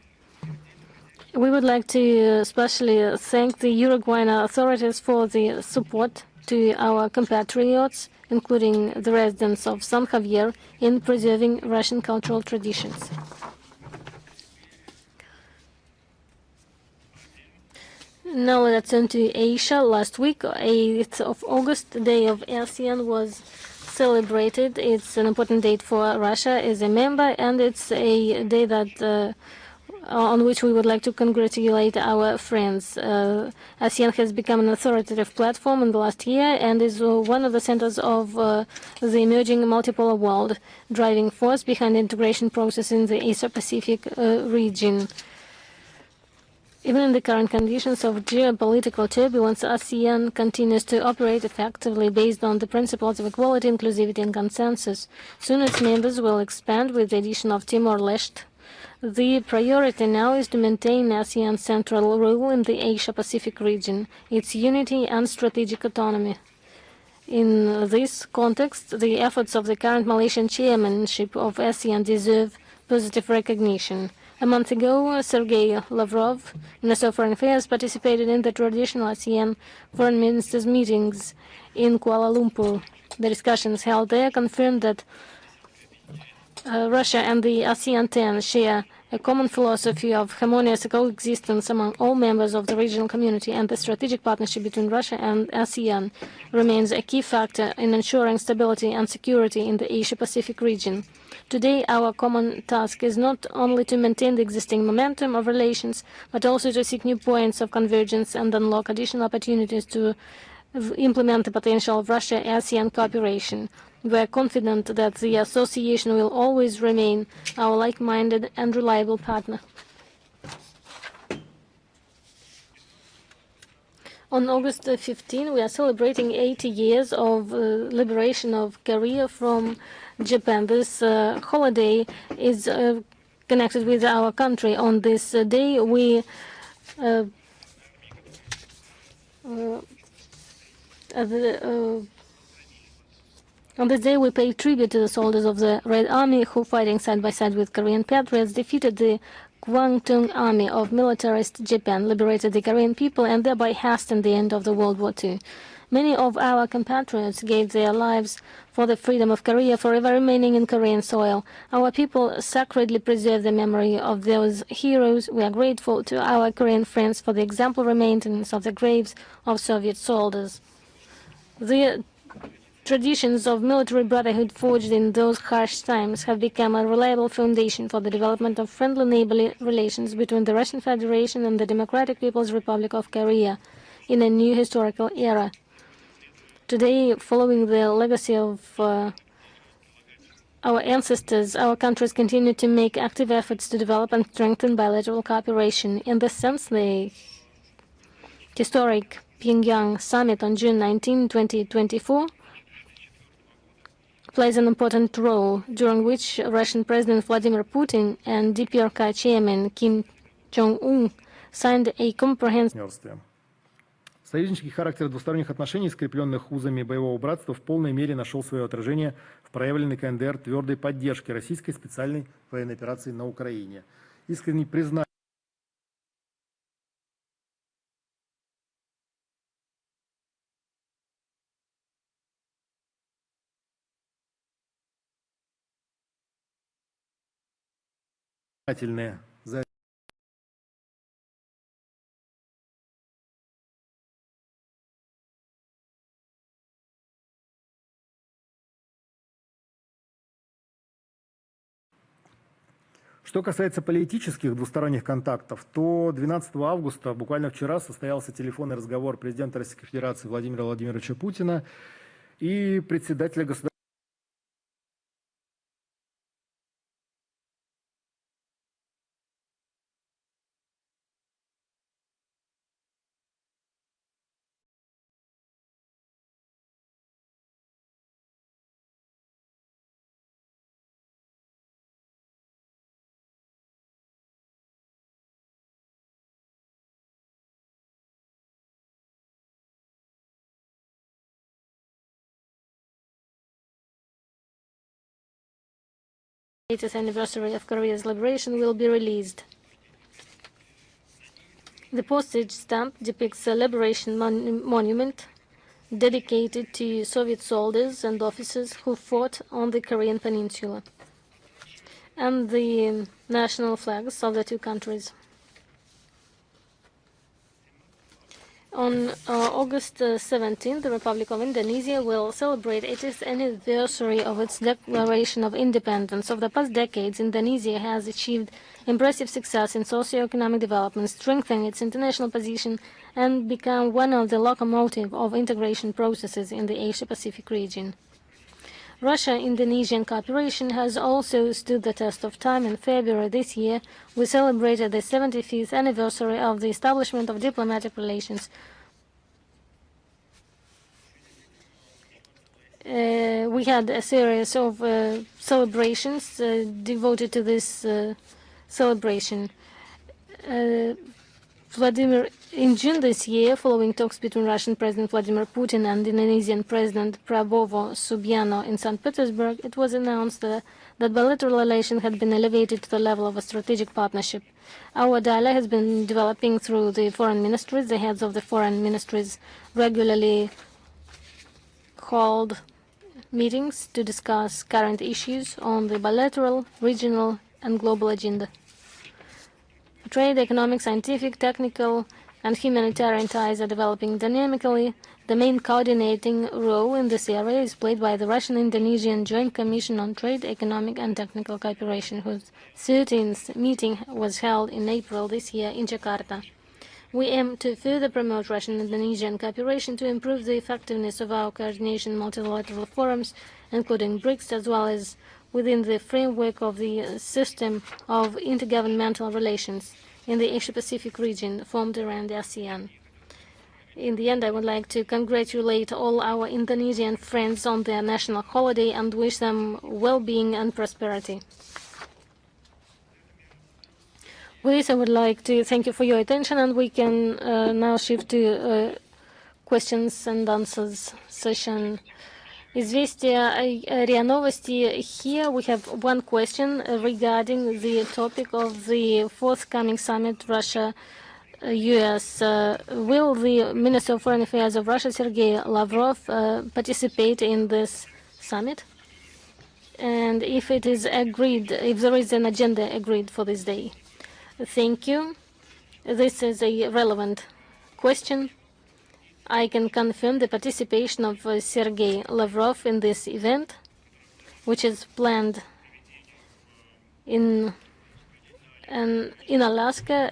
We would like to especially thank the Uruguayan authorities for the support to our compatriots, including the residents of San Javier, in preserving Russian cultural traditions. Now let's turn to Asia. Last week, 8th of August, Day of ASEAN was celebrated. It's an important date for Russia as a member, and it's a day that on which we would like to congratulate our friends. ASEAN has become an authoritative platform in the last year and is one of the centers of the emerging multipolar world, driving force behind the integration process in the Asia-Pacific region. Even in the current conditions of geopolitical turbulence, ASEAN continues to operate effectively based on the principles of equality, inclusivity, and consensus. Soon its members will expand with the addition of Timor-Leste. The priority now is to maintain ASEAN's central role in the Asia-Pacific region, its unity and strategic autonomy. In this context, the efforts of the current Malaysian chairmanship of ASEAN deserve positive recognition. A month ago, Sergei Lavrov, Minister of Foreign Affairs, participated in the traditional ASEAN foreign ministers' meetings in Kuala Lumpur. The discussions held there confirmed that Russia and the ASEAN 10 share a common philosophy of harmonious coexistence among all members of the regional community, and the strategic partnership between Russia and ASEAN remains a key factor in ensuring stability and security in the Asia-Pacific region. Today, our common task is not only to maintain the existing momentum of relations, but also to seek new points of convergence and unlock additional opportunities to implement the potential of Russia-ASEAN cooperation. We are confident that the association will always remain our like-minded and reliable partner. On August 15, we are celebrating 80 years of liberation of Korea from Japan. This holiday is connected with our country. On this day, we on this day, we pay tribute to the soldiers of the Red Army who, fighting side by side with Korean patriots, defeated the Kwangtung Army of militarist Japan, liberated the Korean people, and thereby hastened the end of the World War II. Many of our compatriots gave their lives for the freedom of Korea, forever remaining in Korean soil. Our people sacredly preserve the memory of those heroes. We are grateful to our Korean friends for the exemplary maintenance of the graves of Soviet soldiers. The traditions of military brotherhood forged in those harsh times have become a reliable foundation for the development of friendly neighborly relations between the Russian Federation and the Democratic People's Republic of Korea in a new historical era. Today, following the legacy of our ancestors, our countries continue to make active efforts to develop and strengthen bilateral cooperation. In this sense, the historic Pyongyang summit on June 19, 2024, plays an important role, during which Russian President Vladimir Putin and DPRK chairman Kim Jong-un signed a comprehensive. Союзнический характер двусторонних отношений, скрепленных узами боевого братства, в полной мере нашел свое отражение в проявленной КНДР твердой поддержке российской специальной военной операции на Украине. Искренне признаю за Что касается политических двусторонних контактов, то 12 августа, буквально вчера, состоялся телефонный разговор президента Российской Федерации Владимира Владимировича Путина и председателя государства The 80th anniversary of Korea's liberation will be released. The postage stamp depicts a liberation monument dedicated to Soviet soldiers and officers who fought on the Korean peninsula, and the national flags of the two countries. On August 17, the Republic of Indonesia will celebrate 80th anniversary of its declaration of independence. Over the past decades, Indonesia has achieved impressive success in socio-economic development, strengthening its international position, and become one of the locomotives of integration processes in the Asia-Pacific region. Russia-Indonesian cooperation has also stood the test of time. In February this year, we celebrated the 75th anniversary of the establishment of diplomatic relations. We had a series of celebrations devoted to this celebration. In June this year, following talks between Russian President Vladimir Putin and Indonesian President Prabowo Subianto in St. Petersburg, it was announced that bilateral relations had been elevated to the level of a strategic partnership. Our dialogue has been developing through the foreign ministries. The heads of the foreign ministries regularly hold meetings to discuss current issues on the bilateral, regional, and global agenda. Trade, economic, scientific, technical, and humanitarian ties are developing dynamically. The main coordinating role in this area is played by the Russian-Indonesian Joint Commission on Trade, Economic, and Technical Cooperation, whose 13th meeting was held in April this year in Jakarta. We aim to further promote Russian-Indonesian cooperation to improve the effectiveness of our coordination in multilateral forums, including BRICS, as well as within the framework of the system of intergovernmental relations in the Asia-Pacific region formed around the ASEAN. In the end, I would like to congratulate all our Indonesian friends on their national holiday and wish them well-being and prosperity. With this, I would like to thank you for your attention, and we can now shift to questions and answers session. Известия РИА Новости. Here we have one question regarding the topic of the forthcoming summit, Russia-US. Will the Minister of Foreign Affairs of Russia, Sergei Lavrov, participate in this summit? And if it is agreed, if there is an agenda agreed for this day? Thank you. This is a relevant question. I can confirm the participation of Sergei Lavrov in this event, which is planned in Alaska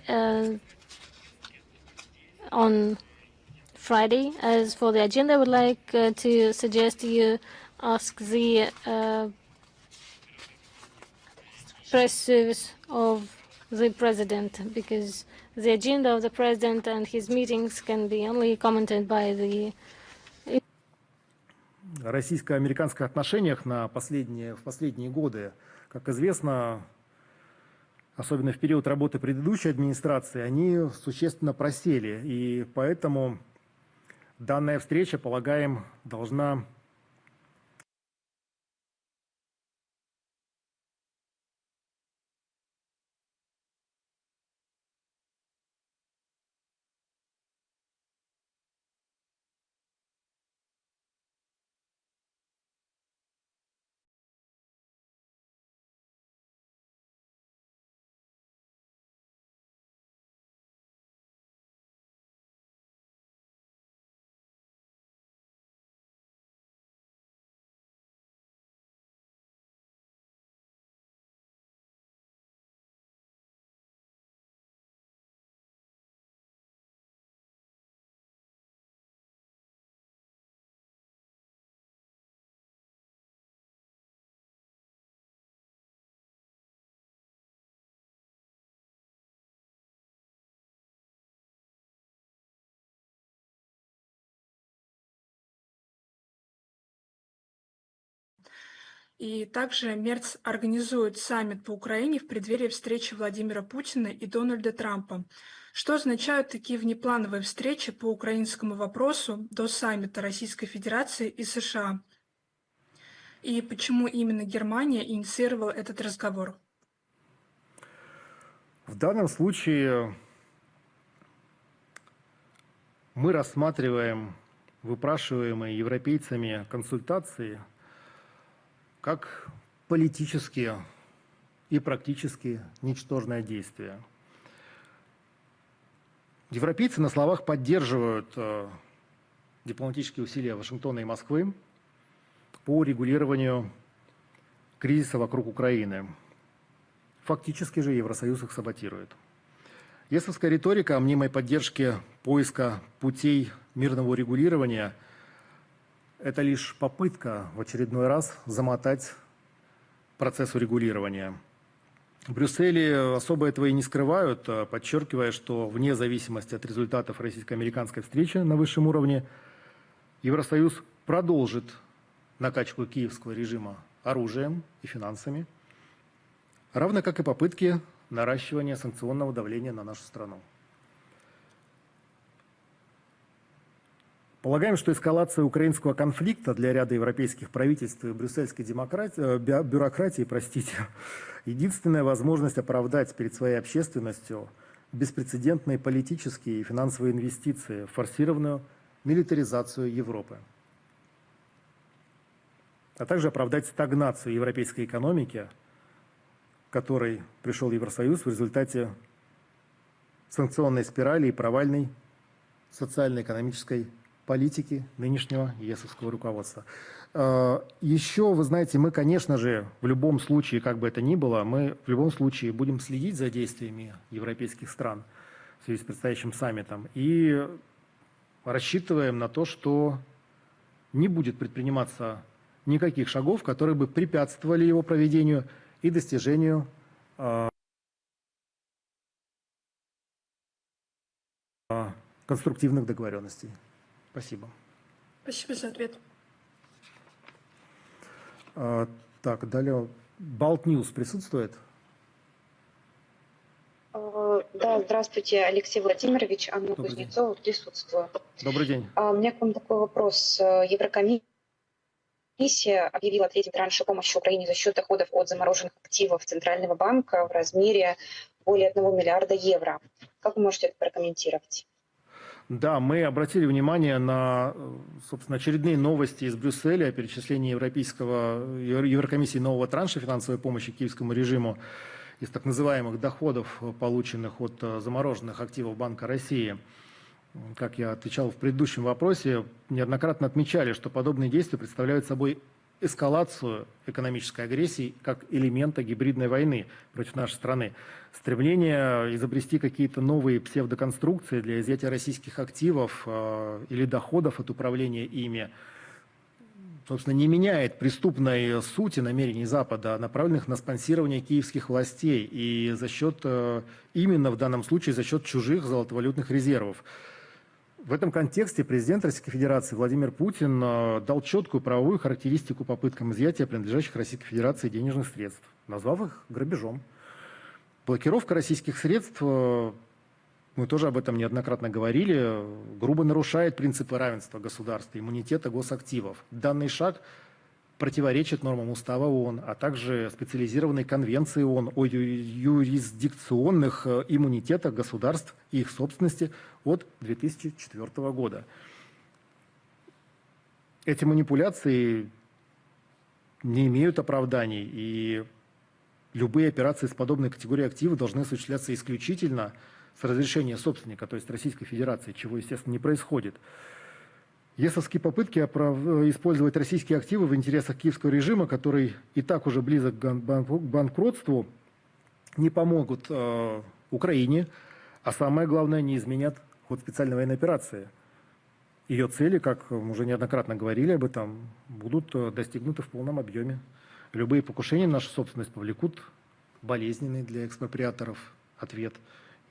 on Friday. As for the agenda, I would like to suggest you ask the press service of the president, because the agenda of the president and his meetings can be only commented by the российско-американских отношениях в последние годы, как известно, особенно в период работы предыдущей администрации, они существенно просели. И поэтому данная встреча, полагаем, должна И также Мерц организует саммит по Украине в преддверии встречи Владимира Путина и Дональда Трампа. Что означают такие внеплановые встречи по украинскому вопросу до саммита Российской Федерации и США? И почему именно Германия инициировала этот разговор? В данном случае мы рассматриваем выпрашиваемые европейцами консультации как политически и практически ничтожное действие. Европейцы на словах поддерживают дипломатические усилия Вашингтона и Москвы по регулированию кризиса вокруг Украины. Фактически же Евросоюз их саботирует. Есовская риторика о мнимой поддержке поиска путей мирного урегулирования – это лишь попытка в очередной раз замотать процесс урегулирования. В Брюсселе особо этого и не скрывают, подчеркивая, что вне зависимости от результатов российско-американской встречи на высшем уровне Евросоюз продолжит накачку киевского режима оружием и финансами, равно как и попытки наращивания санкционного давления на нашу страну. Полагаем, что эскалация украинского конфликта для ряда европейских правительств и брюссельской бюрократии, единственная возможность оправдать перед своей общественностью беспрецедентные политические и финансовые инвестиции в форсированную милитаризацию Европы, а также оправдать стагнацию европейской экономики, к которой пришел Евросоюз в результате санкционной спирали и провальной социально-экономической политики нынешнего ЕСовского руководства. Еще, вы знаете, мы, конечно же, в любом случае, как бы это ни было, мы в любом случае будем следить за действиями европейских стран в связи с предстоящим саммитом и рассчитываем на то, что не будет предприниматься никаких шагов, которые бы препятствовали его проведению и достижению конструктивных договоренностей. Спасибо. Спасибо за ответ. Так, далее. Балт Ньюс присутствует? Да, здравствуйте, Алексей Владимирович, Анна Кузнецова, присутствую. Добрый день. У меня к вам такой вопрос. Еврокомиссия объявила третий транш помощи Украине за счет доходов от замороженных активов Центрального банка в размере более 1 миллиарда евро. Как вы можете это прокомментировать? Да, мы обратили внимание на, собственно, очередные новости из Брюсселя о перечислении Еврокомиссии нового транша финансовой помощи киевскому режиму из так называемых доходов, полученных от замороженных активов Банка России. Как я отвечал в предыдущем вопросе, неоднократно отмечали, что подобные действия представляют собой эскалацию экономической агрессии как элемента гибридной войны против нашей страны. Стремление изобрести какие-то новые псевдоконструкции для изъятия российских активов или доходов от управления ими, собственно, не меняет преступной сути намерений Запада, направленных на спонсирование киевских властей и за счет, именно в данном случае, за счет чужих золотовалютных резервов. В этом контексте президент Российской Федерации Владимир Путин дал четкую правовую характеристику попыткам изъятия принадлежащих Российской Федерации денежных средств, назвав их грабежом. Блокировка российских средств, мы тоже об этом неоднократно говорили, грубо нарушает принципы равенства государства, иммунитета госактивов. Данный шаг противоречит нормам Устава ООН, а также специализированной конвенции ООН о юрисдикционных иммунитетах государств и их собственности от 2004 года. Эти манипуляции не имеют оправданий, и любые операции с подобной категорией активов должны осуществляться исключительно с разрешения собственника, то есть Российской Федерации, чего, естественно, не происходит. ЕСовские попытки использовать российские активы в интересах киевского режима, который и так уже близок к банкротству, не помогут Украине, а самое главное, не изменят ход специальной военной операции. Ее цели, как мы уже неоднократно говорили об этом, будут достигнуты в полном объеме. Любые покушения на нашу собственность повлекут болезненный для экспроприаторов ответ.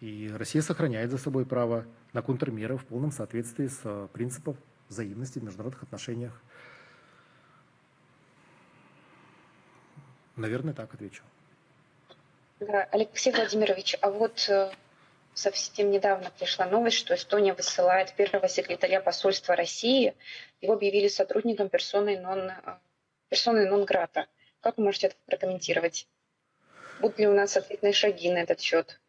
И Россия сохраняет за собой право на контрмеры в полном соответствии с принципом взаимности в международных отношениях. Наверное, так отвечу. Да, Алексей Владимирович, а вот совсем недавно пришла новость, что Эстония высылает первого секретаря посольства России. Его объявили сотрудником персоной нон-грата. Как вы можете это прокомментировать? Будут ли у нас ответные шаги на этот счет?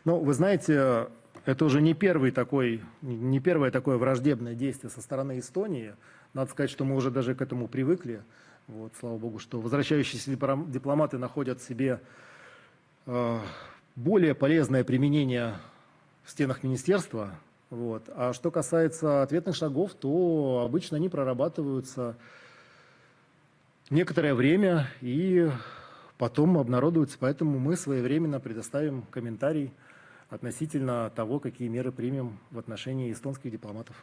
Ну, вы знаете, это уже не первое такое враждебное действие со стороны Эстонии. Надо сказать, что мы уже даже к этому привыкли. Вот, слава богу, что возвращающиеся дипломаты находят себе более полезное применение в стенах министерства. Вот. А что касается ответных шагов, то обычно они прорабатываются некоторое время и потом обнародуются. Поэтому мы своевременно предоставим комментарий относительно того, какие меры примем в отношении эстонских дипломатов.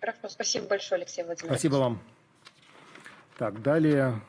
Хорошо, спасибо большое, Алексей Владимирович. Спасибо вам. Так, далее.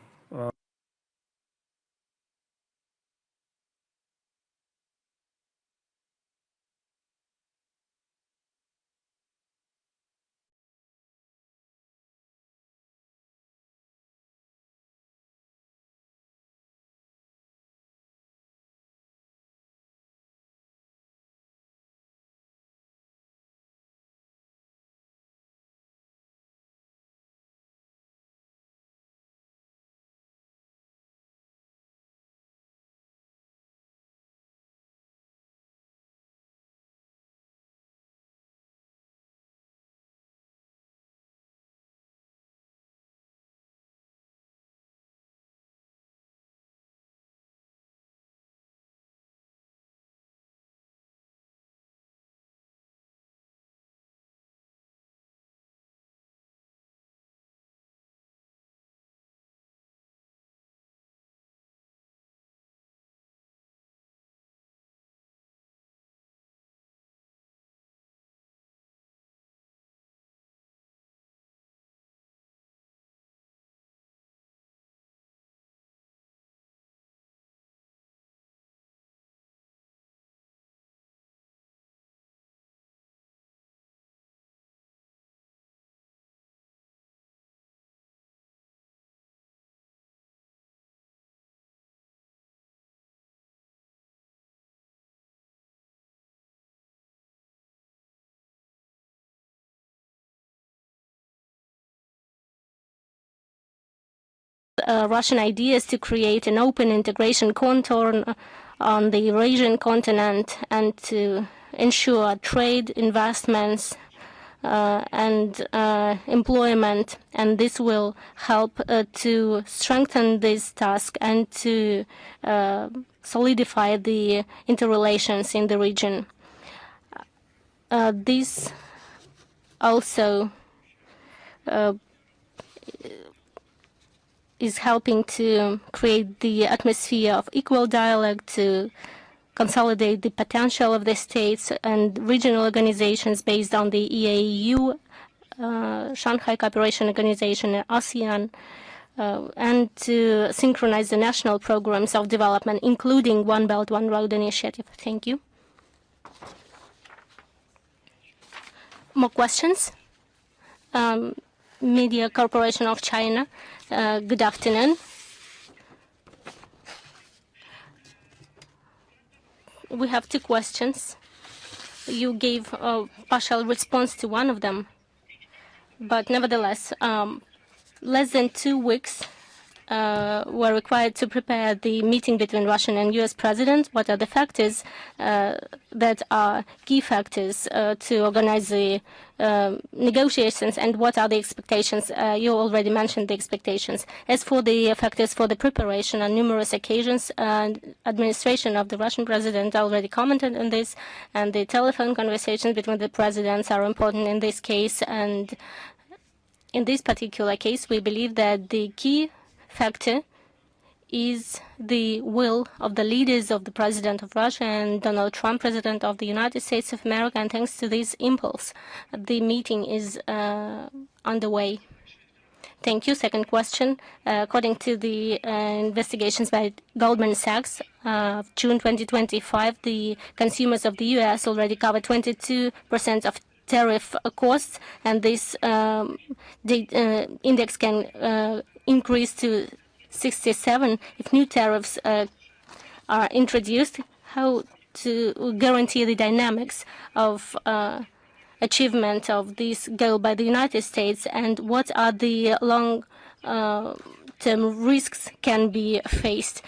Russian ideas to create an open integration contour on the Eurasian continent and to ensure trade, investments, and employment, and this will help to strengthen this task and to solidify the interrelations in the region. This also is helping to create the atmosphere of equal dialogue, to consolidate the potential of the states and regional organizations based on the EAU, Shanghai Cooperation Organization, and ASEAN, and to synchronize the national programs of development, including One Belt, One Road initiative. Thank you. More questions? Media Corporation of China. Good afternoon. We have two questions. You gave a partial response to one of them, but nevertheless, less than 2 weeks were required to prepare the meeting between Russian and U.S. presidents. What are the factors that are key factors to organize the negotiations, and what are the expectations? You already mentioned the expectations. As for the factors for the preparation, on numerous occasions, administration of the Russian president already commented on this, and the telephone conversations between the presidents are important in this case. And in this particular case, we believe that the key factor is the will of the leaders of the President of Russia and Donald Trump, President of the United States of America, and thanks to this impulse, the meeting is underway. Thank you. Second question. According to the investigations by Goldman Sachs, June 2025, the consumers of the U.S. already covered 22% of tariff costs, and this index can increase to 67 if new tariffs are introduced. How to guarantee the dynamics of achievement of this goal by the United States, and what are the long-term risks can be faced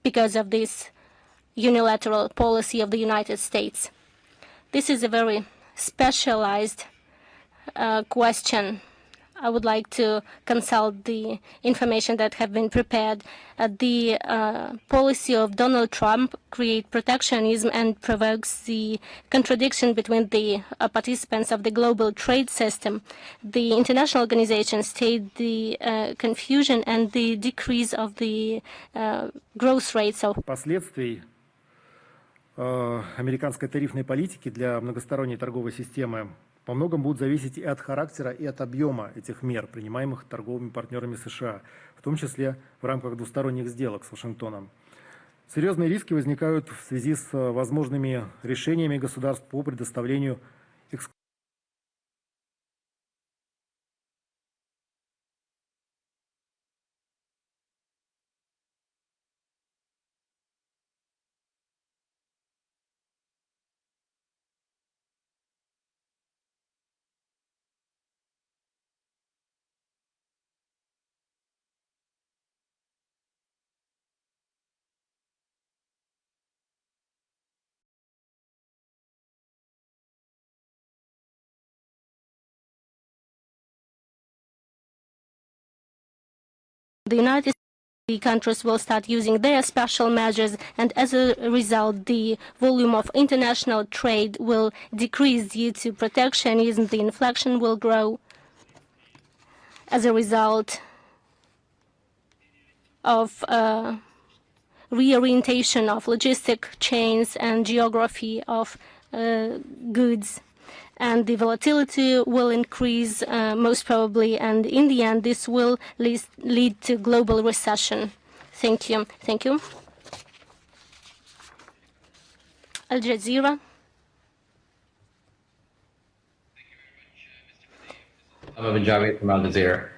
because of this unilateral policy of the United States? This is a very specialized question. I would like to consult the information that have been prepared. The policy of Donald Trump creates protectionism and provokes the contradiction between the participants of the global trade system. The international organizations state the confusion and the decrease of the growth rates of Последствий американской тарифной политики для многосторонней торговой системы во многом будут зависеть и от характера, и от объема этих мер, принимаемых торговыми партнерами США, в том числе в рамках двусторонних сделок с Вашингтоном. Серьезные риски возникают в связи с возможными решениями государств по предоставлению the United States. Countries will start using their special measures, and as a result, the volume of international trade will decrease due to protectionism. The inflation will grow as a result of reorientation of logistic chains and geography of goods. And the volatility will increase most probably, and in the end, this will lead to global recession. Thank you. Thank you. Al Jazeera. I'm Javed from Al Jazeera.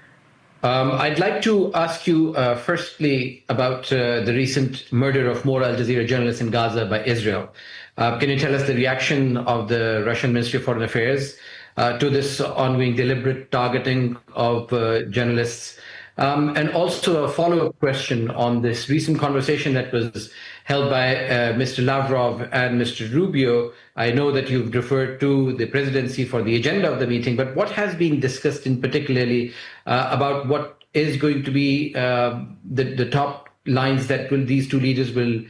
I'd like to ask you firstly about the recent murder of more Al Jazeera journalists in Gaza by Israel. Can you tell us the reaction of the Russian Ministry of Foreign Affairs to this ongoing deliberate targeting of journalists? And also a follow-up question on this recent conversation that was held by Mr. Lavrov and Mr. Rubio. I know that you've referred to the presidency for the agenda of the meeting, but what has been discussed in particularly about what is going to be the top lines that these two leaders will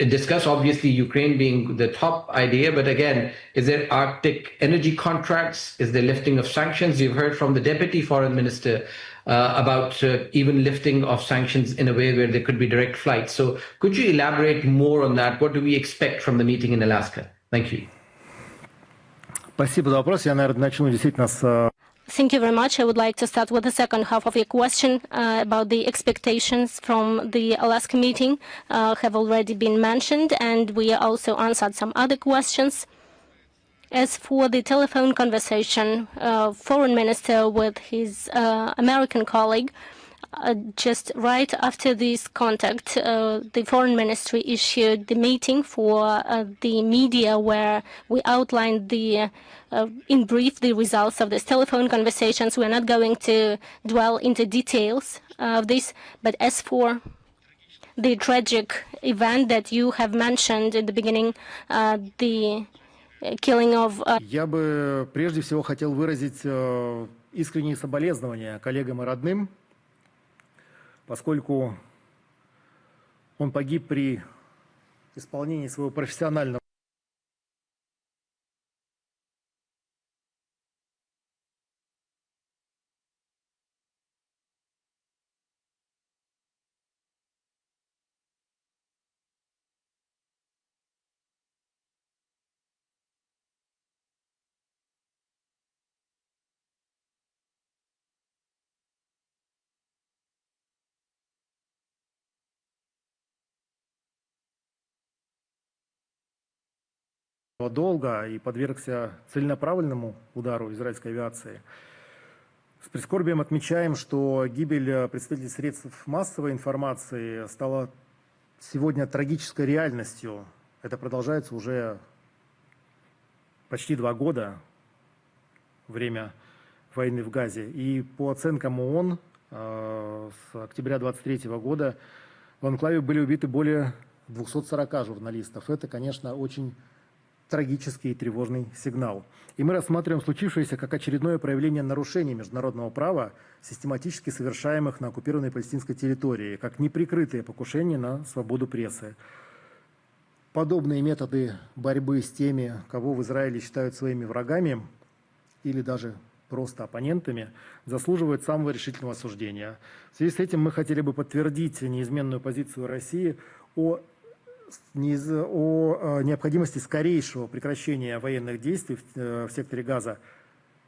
discuss? Obviously, Ukraine being the top idea, but again, is there Arctic energy contracts? Is there lifting of sanctions? You've heard from the Deputy Foreign Minister about even lifting of sanctions in a way where there could be direct flights. So could you elaborate more on that? What do we expect from the meeting in Alaska? Thank you. Спасибо за вопрос. Я, наверное, начну действительно с... Thank you very much. I would like to start with the second half of your question about the expectations from the Alaska meeting have already been mentioned, and we also answered some other questions. As for the telephone conversation, foreign minister with his American colleague, just right after this contact, the foreign ministry issued the meeting for the media where we outlined the in brief the results of these telephone conversations. We're not going to dwell into details of this, but as for the tragic event that you have mentioned in the beginning, the killing of... Я бы прежде всего хотел выразить искренние соболезнования коллегам и родным, поскольку он погиб при исполнении своего профессионального долга и подвергся целенаправленному удару израильской авиации. С прискорбием отмечаем, что гибель представителей средств массовой информации стала сегодня трагической реальностью. Это продолжается уже почти 2 года, время войны в Газе. И по оценкам ООН с октября 2023 года в анклаве были убиты более 240 журналистов. Это, конечно, очень трагический и тревожный сигнал. И мы рассматриваем случившееся как очередное проявление нарушений международного права, систематически совершаемых на оккупированной палестинской территории, как неприкрытые покушения на свободу прессы. Подобные методы борьбы с теми, кого в Израиле считают своими врагами или даже просто оппонентами, заслуживают самого решительного осуждения. В связи с этим мы хотели бы подтвердить неизменную позицию России о необходимости скорейшего прекращения военных действий в секторе Газа,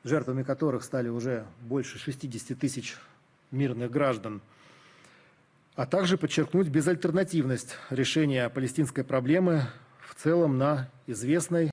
жертвами которых стали уже больше 60 тысяч мирных граждан, а также подчеркнуть безальтернативность решения палестинской проблемы в целом на известной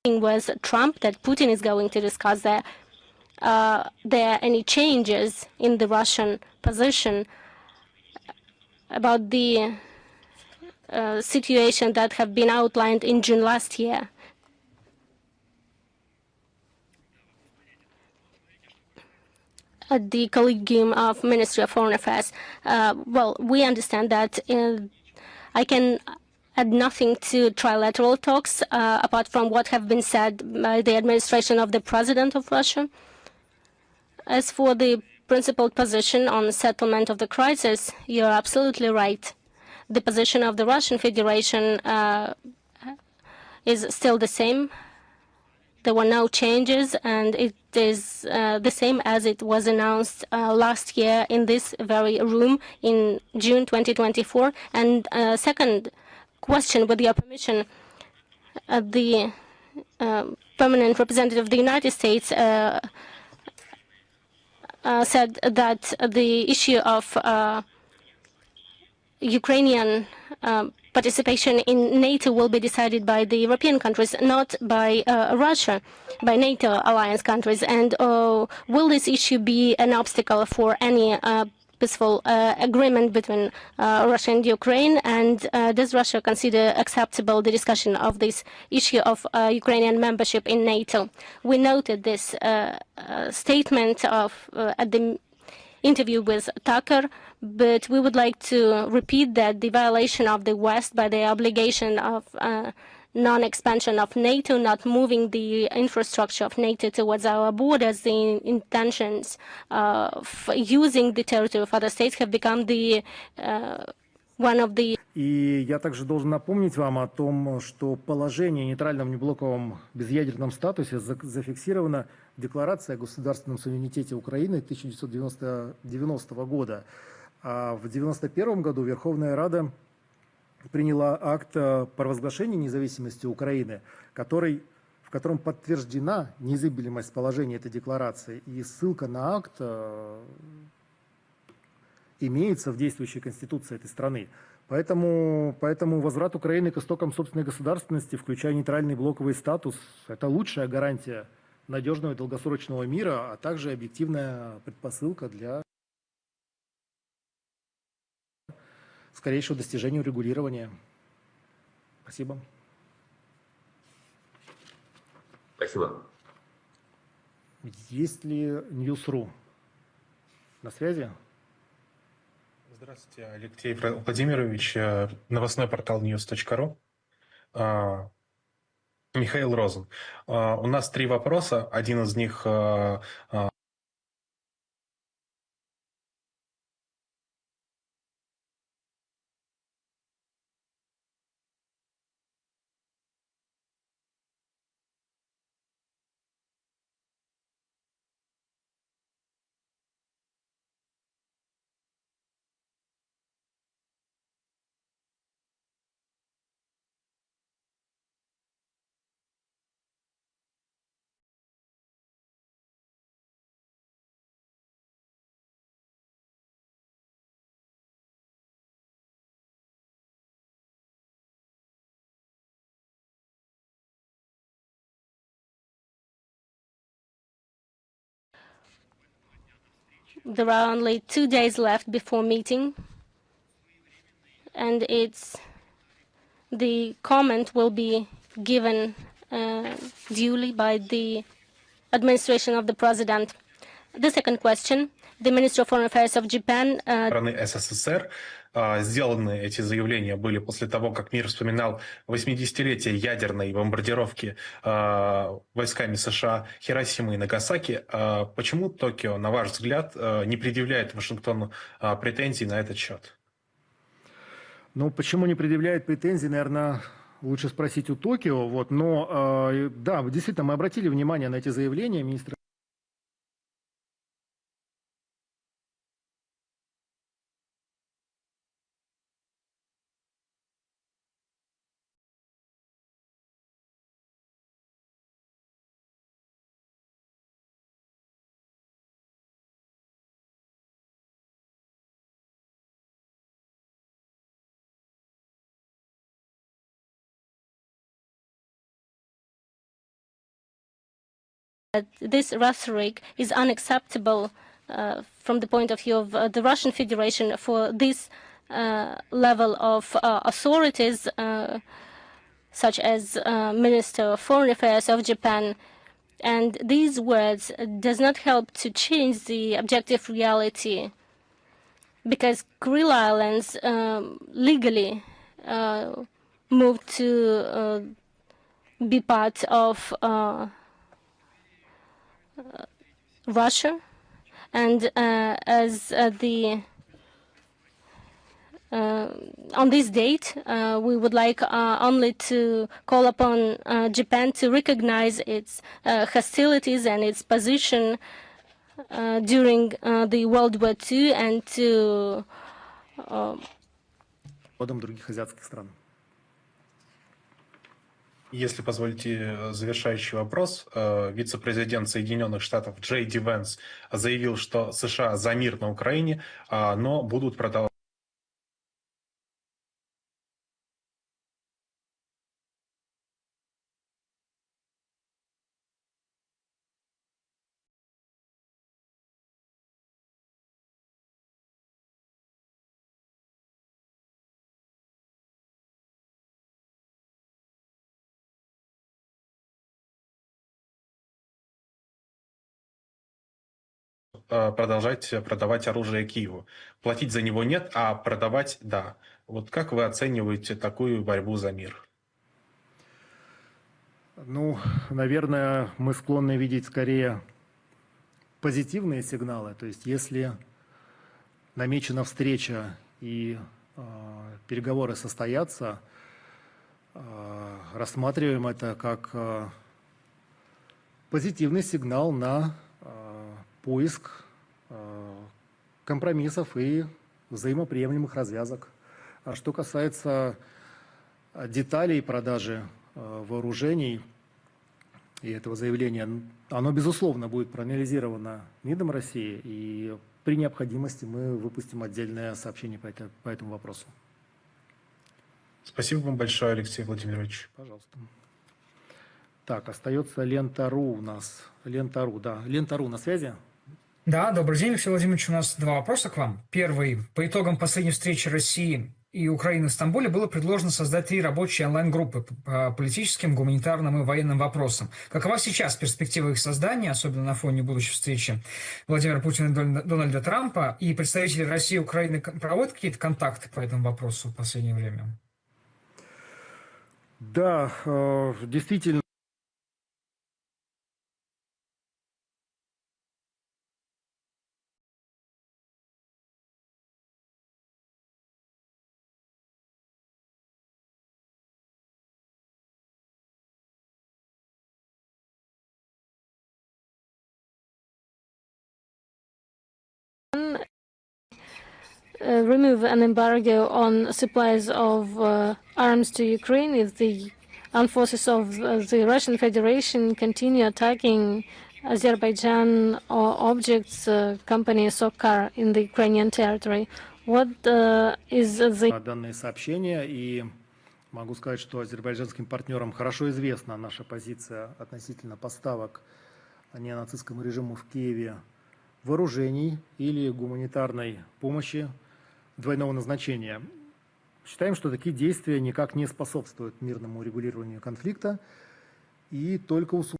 was Trump that Putin is going to discuss there are any changes in the Russian position about the situation that have been outlined in June last year. At the Collegium of Ministry of Foreign Affairs. Well, we understand that I can add nothing to trilateral talks apart from what have been said by the administration of the President of Russia. As for the principled position on the settlement of the crisis, you're absolutely right. The position of the Russian Federation is still the same. There were no changes, and it is the same as it was announced last year in this very room in June 2024. And second question, with your permission, the permanent representative of the United States said that the issue of Ukrainian participation in NATO will be decided by the European countries, not by Russia, by NATO alliance countries. And will this issue be an obstacle for any peaceful agreement between Russia and Ukraine? And does Russia consider acceptable the discussion of this issue of Ukrainian membership in NATO? We noted this statement at the interview with Tucker, but we would like to repeat that the violation of the West by the obligation of non-expansion of NATO, not moving the infrastructure of NATO towards our borders, the intentions of using the territory of other states have become the one of the... И я также должен напомнить вам о том, что положение о нейтральном неблоковом безъядерном статусе зафиксировано в Декларации о государственном суверенитете Украины 1990 года. А в 1991 году Верховная Рада приняла акт провозглашения независимости Украины, в котором подтверждена неизъявляемость положения этой декларации. И ссылка на акт имеется в действующей конституции этой страны. Поэтому возврат Украины к истокам собственной государственности, включая нейтральный блоковый статус, это лучшая гарантия надежного и долгосрочного мира, а также объективная предпосылка для скорейшего достижения урегулирования. Спасибо. Спасибо. Есть ли News.ru на связи? Здравствуйте, Алексей Владимирович, новостной портал news.ru. Михаил Розен. У нас 3 вопроса. Один из них There are only 2 days left before meeting, and the comment will be given duly by the administration of the president. The second question, the Minister of Foreign Affairs of Japan. Страны СССР сделаны эти заявления были после того, как мир вспоминал 80-летие ядерной бомбардировки войсками США Хиросимы и Нагасаки. Почему Токио, на ваш взгляд, не предъявляет Вашингтону претензий на этот счет? Ну, почему не предъявляет претензий, наверное, лучше спросить у Токио. Вот. Но, да, действительно, мы обратили внимание на эти заявления министра. This rhetoric is unacceptable from the point of view of the Russian Federation for this level of authorities, such as Minister of Foreign Affairs of Japan. And these words does not help to change the objective reality, because Kuril Islands legally moved to be part of Russia, and as on this date, we would like only to call upon Japan to recognize its hostilities and its position during the World War II and to других азиатских стран. Если позволите завершающий вопрос, вице-президент Соединенных Штатов Джей Ди Венс заявил, что США за мир на Украине, но будут продолжать. Продолжать продавать оружие Киеву. Платить за него нет, а продавать – да. Вот как вы оцениваете такую борьбу за мир? Ну, наверное, мы склонны видеть скорее позитивные сигналы. То есть если намечена встреча и переговоры состоятся, рассматриваем это как позитивный сигнал на поиск компромиссов и взаимоприемлемых развязок. А что касается деталей продажи вооружений и этого заявления, оно, безусловно, будет проанализировано МИДом России, и при необходимости мы выпустим отдельное сообщение по этому вопросу. Спасибо вам большое, Алексей Владимирович. Пожалуйста. Так, остается Лента.ру у нас. Лента.ру, да. Лента.ру на связи? Да, добрый день, Алексей Владимирович. У нас 2 вопроса к вам. Первый. По итогам последней встречи России и Украины в Стамбуле было предложено создать 3 рабочие онлайн-группы по политическим, гуманитарным и военным вопросам. Какова сейчас перспектива их создания, особенно на фоне будущей встречи Владимира Путина и Дональда Трампа? И представители России и Украины проводят какие-то контакты по этому вопросу в последнее время? Да, действительно. Remove an embargo on supplies of arms to Ukraine if the armed forces of the Russian Federation continue attacking Azerbaijan or objects, company Sokar in the Ukrainian territory. What is the... Данные сообщения, и могу сказать, что азербайджанским партнерам хорошо известна наша позиция относительно поставок неонацистскому режиму в Киеве вооружений или гуманитарной помощи двойного назначения. Считаем, что такие действия никак не способствуют мирному урегулированию конфликта и только усугубляют.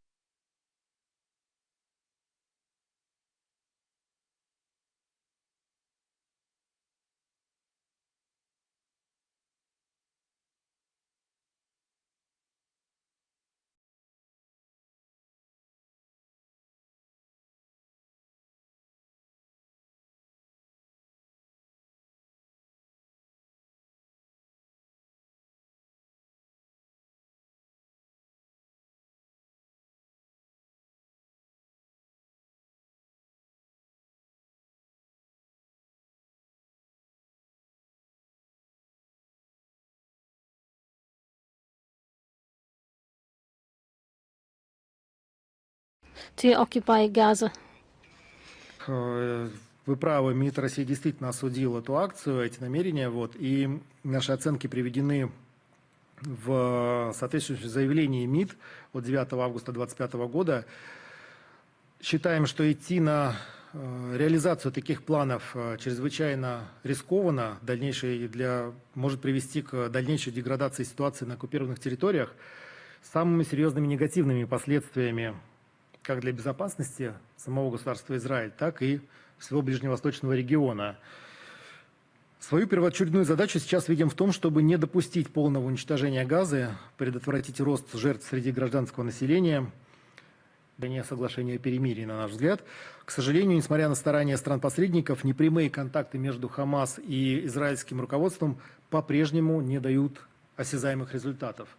to occupy Gaza. Вы правы, МИД России действительно осудил эту акцию, эти намерения, и наши оценки приведены в соответствующем заявлении МИД от 9 августа 2025 года. Считаем, что идти на реализацию таких планов чрезвычайно рискованно, может привести к дальнейшей деградации ситуации на оккупированных территориях с самыми серьезными негативными последствиями как для безопасности самого государства Израиль, так и всего ближневосточного региона. Свою первоочередную задачу сейчас видим в том, чтобы не допустить полного уничтожения Газы, предотвратить рост жертв среди гражданского населения, соглашения о перемирии, на наш взгляд. К сожалению, несмотря на старания стран-посредников, непрямые контакты между Хамас и израильским руководством по-прежнему не дают осязаемых результатов.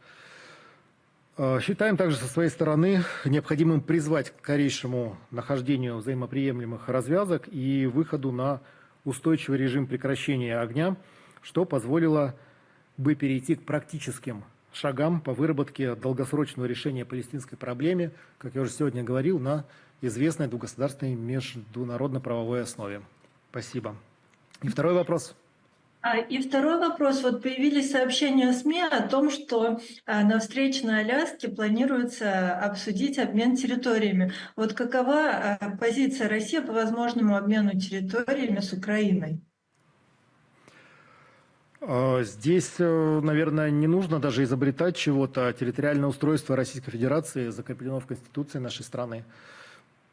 Считаем также со своей стороны необходимым призвать к скорейшему нахождению взаимоприемлемых развязок и выходу на устойчивый режим прекращения огня, что позволило бы перейти к практическим шагам по выработке долгосрочного решения палестинской проблемы, как я уже сегодня говорил, на известной двугосударственной международно-правовой основе. Спасибо. И второй вопрос. И второй вопрос. Появились сообщения в СМИ о том, что на встрече на Аляске планируется обсудить обмен территориями. Какова позиция России по возможному обмену территориями с Украиной? Здесь, наверное, не нужно даже изобретать чего-то. Территориальное устройство Российской Федерации закреплено в Конституции нашей страны.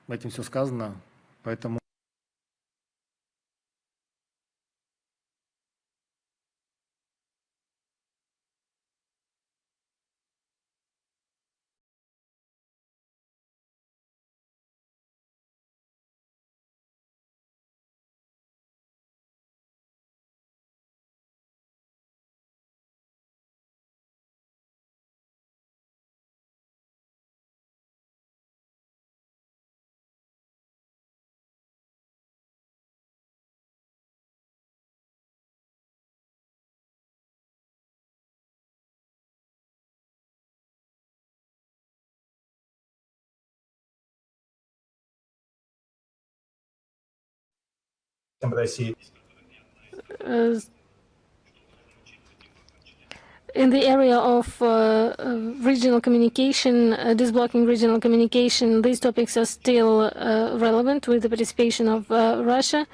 Этим все сказано. Поэтому In the area of regional communication, disblocking regional communication, these topics are still relevant with the participation of Russia,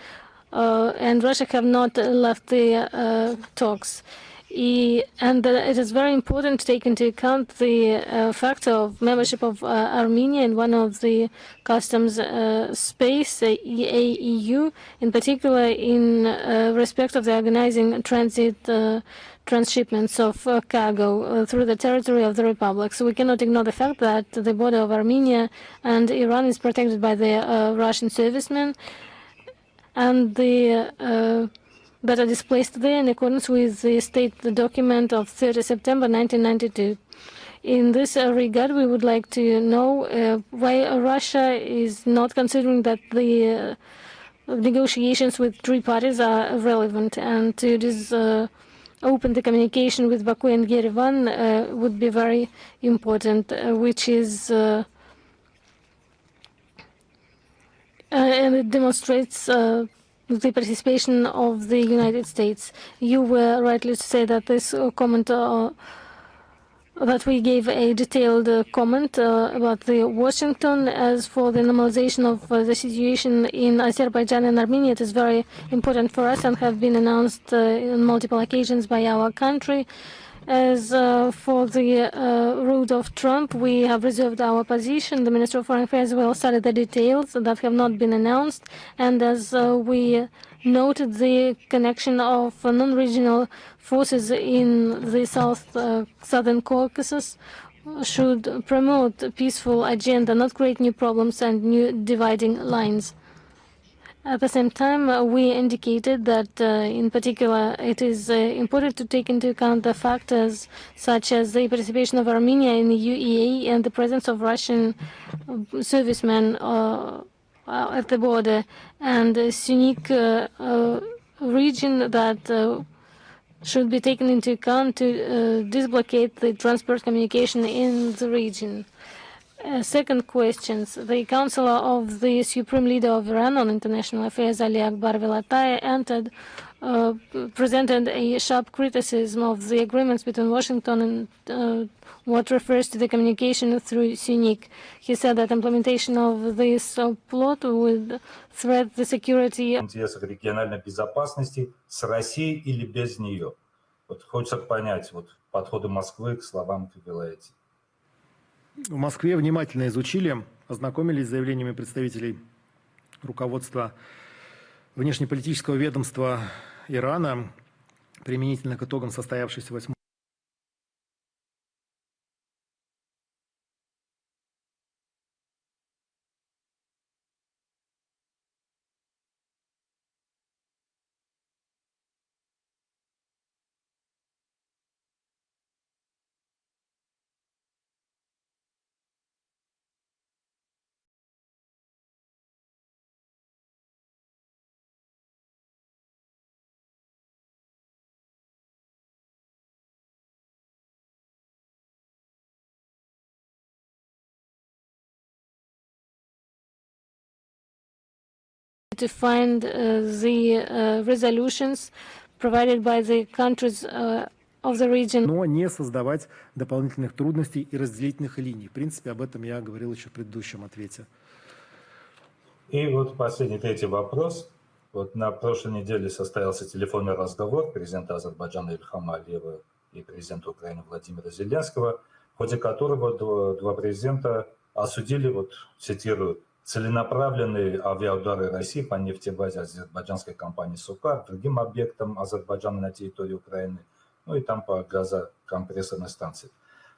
and Russia have not left the talks. And it is very important to take into account the fact of membership of Armenia in one of the customs space, EAEU, in particular in respect of the organizing transshipments of cargo through the territory of the Republic. So we cannot ignore the fact that the border of Armenia and Iran is protected by the Russian servicemen and that are displaced there in accordance with the state document of 30 September 1992. In this regard, we would like to know why Russia is not considering that the negotiations with three parties are relevant, and to open the communication with Baku and Yerevan would be very important, which is and it demonstrates the participation of the United States. You were rightly to say that this comment that we gave a detailed comment about the Washington. As for the normalization of the situation in Azerbaijan and Armenia, it is very important for us and have been announced on multiple occasions by our country. As for the route of Trump, we have reserved our position. The Minister of Foreign Affairs will study the details that have not been announced. And as we noted, the connection of non-regional forces in the southern Caucasus should promote a peaceful agenda, not create new problems and new dividing lines. At the same time, we indicated that, in particular, it is important to take into account the factors such as the participation of Armenia in the UEA and the presence of Russian servicemen at the border, and a unique region that should be taken into account to disblockade the transport communication in the region. Second questions. The Counselor of the Supreme Leader of Iran on International Affairs, Ali Akbar Velatay, presented a sharp criticism of the agreements between Washington and what refers to the communication through SUNIC. He said that implementation of this plot would threat the security. В интересах региональной безопасности с Россией или без нее. Вот хочется понять подходы Москвы к словам Velatay. В Москве внимательно изучили, ознакомились с заявлениями представителей руководства внешнеполитического ведомства Ирана применительно к итогам состоявшейся 8-й to find the resolutions provided by the countries of the region. Но не создавать дополнительных трудностей и разделительных линий. В принципе, об этом я говорил еще в предыдущем ответе. И последний, третий вопрос. На прошлой неделе состоялся телефонный разговор президента Азербайджана Ильхама Алиева и президента Украины Владимира Зеленского, в ходе которого два президента осудили, цитирую, целенаправленные авиаудары России по нефтебазе азербайджанской компании «Сукар», другим объектам Азербайджана на территории Украины, и там по газокомпрессорной станции.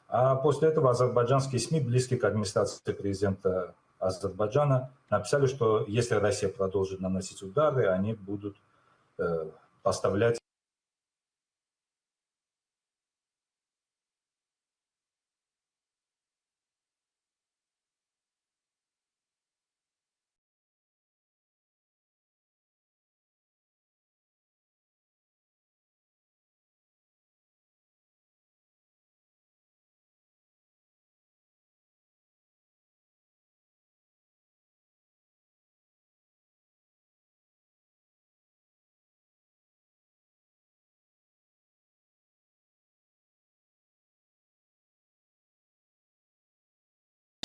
А после этого азербайджанские СМИ, близкие к администрации президента Азербайджана, написали, что если Россия продолжит наносить удары, они будут поставлять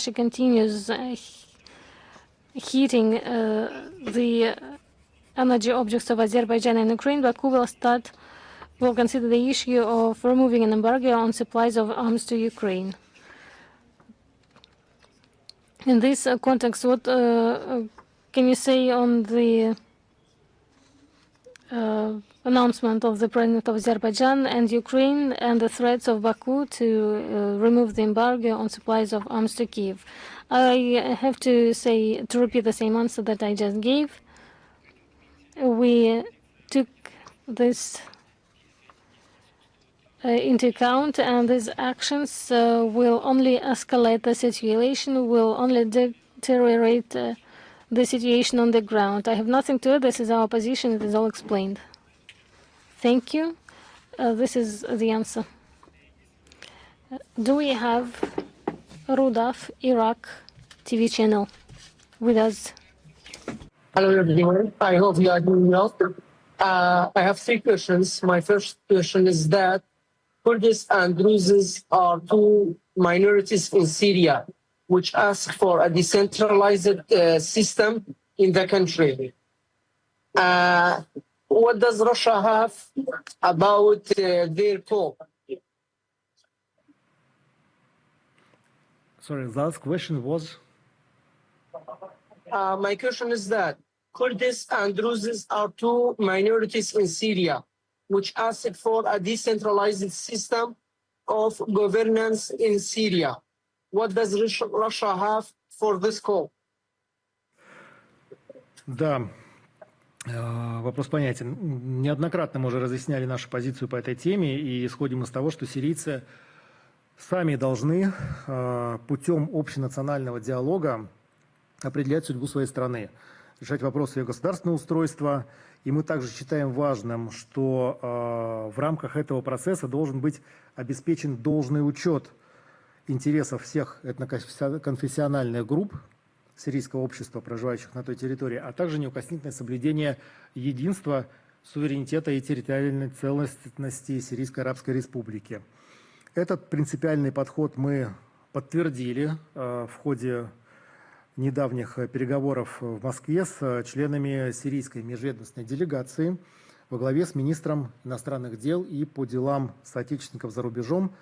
She continues heating the energy objects of Azerbaijan and Ukraine. Baku will consider the issue of removing an embargo on supplies of arms to Ukraine. In this context, what can you say on the announcement of the President of Azerbaijan and Ukraine and the threats of Baku to remove the embargo on supplies of arms to Kiev? I have to repeat the same answer that I just gave. We took this into account, and these actions will only escalate the situation, will only deteriorate the situation on the ground. I have nothing to add. This is our position. It is all explained. Thank you. This is the answer. Do we have Rudaf, Iraq TV channel with us? Hello, everyone. I hope you are doing well. I have three questions. My first question is that Kurds and Druzes are two minorities in Syria, which ask for a decentralized system in the country. What does Russia have about their call? Sorry, the last question was? My question is that Kurds and Druzes are two minorities in Syria, which ask for a decentralized system of governance in Syria. What does Russia have for this call? Да, вопрос понятен. Неоднократно мы уже разъясняли нашу позицию по этой теме и исходим из того, что сирийцы сами должны путем общенационального диалога определять судьбу своей страны, решать вопросы ее государственного устройства. И мы также считаем важным, что в рамках этого процесса должен быть обеспечен должный учет интересов всех этноконфессиональных групп сирийского общества, проживающих на той территории, а также неукоснительное соблюдение единства, суверенитета и территориальной целостности Сирийской Арабской Республики. Этот принципиальный подход мы подтвердили в ходе недавних переговоров в Москве с членами сирийской межведомственной делегации во главе с министром иностранных дел и по делам соотечественников за рубежом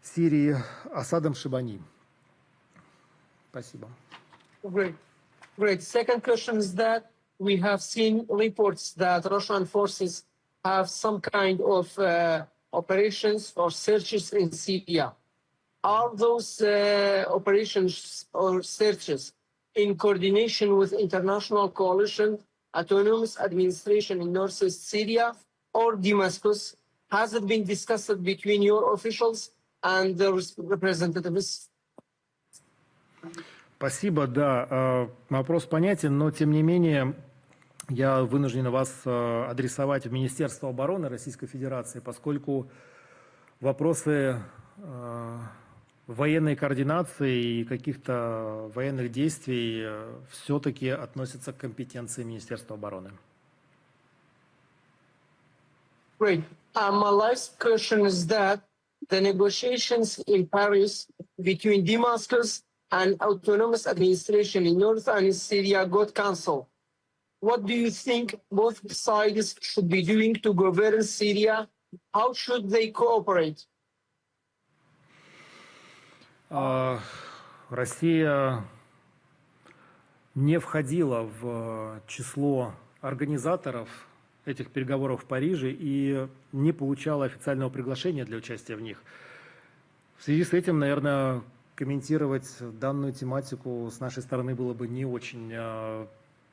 Сирии Асадом Шибани. Спасибо. Great. Second question is that we have seen reports that Russian forces have some kind of operations or searches in Syria. Are those operations or searches in coordination with international coalition, autonomous administration in northeast Syria or Damascus? Has it been discussed between your officials and the representatives? Спасибо, да, вопрос понятен, но тем не менее я вынужден вас адресовать в Министерство обороны Российской Федерации, поскольку вопросы военной координации и каких-то военных действий все-таки относятся к компетенции Министерства обороны. Great. My last question is that the negotiations in Paris between Damascus and autonomous administration in North and Syria got cancelled. What do you think both sides should be doing to govern Syria? How should they cooperate? Россия не входила в число организаторов этих переговоров в Париже и не получала официального приглашения для участия в них. В связи с этим, наверное, комментировать данную тематику с нашей стороны было бы не очень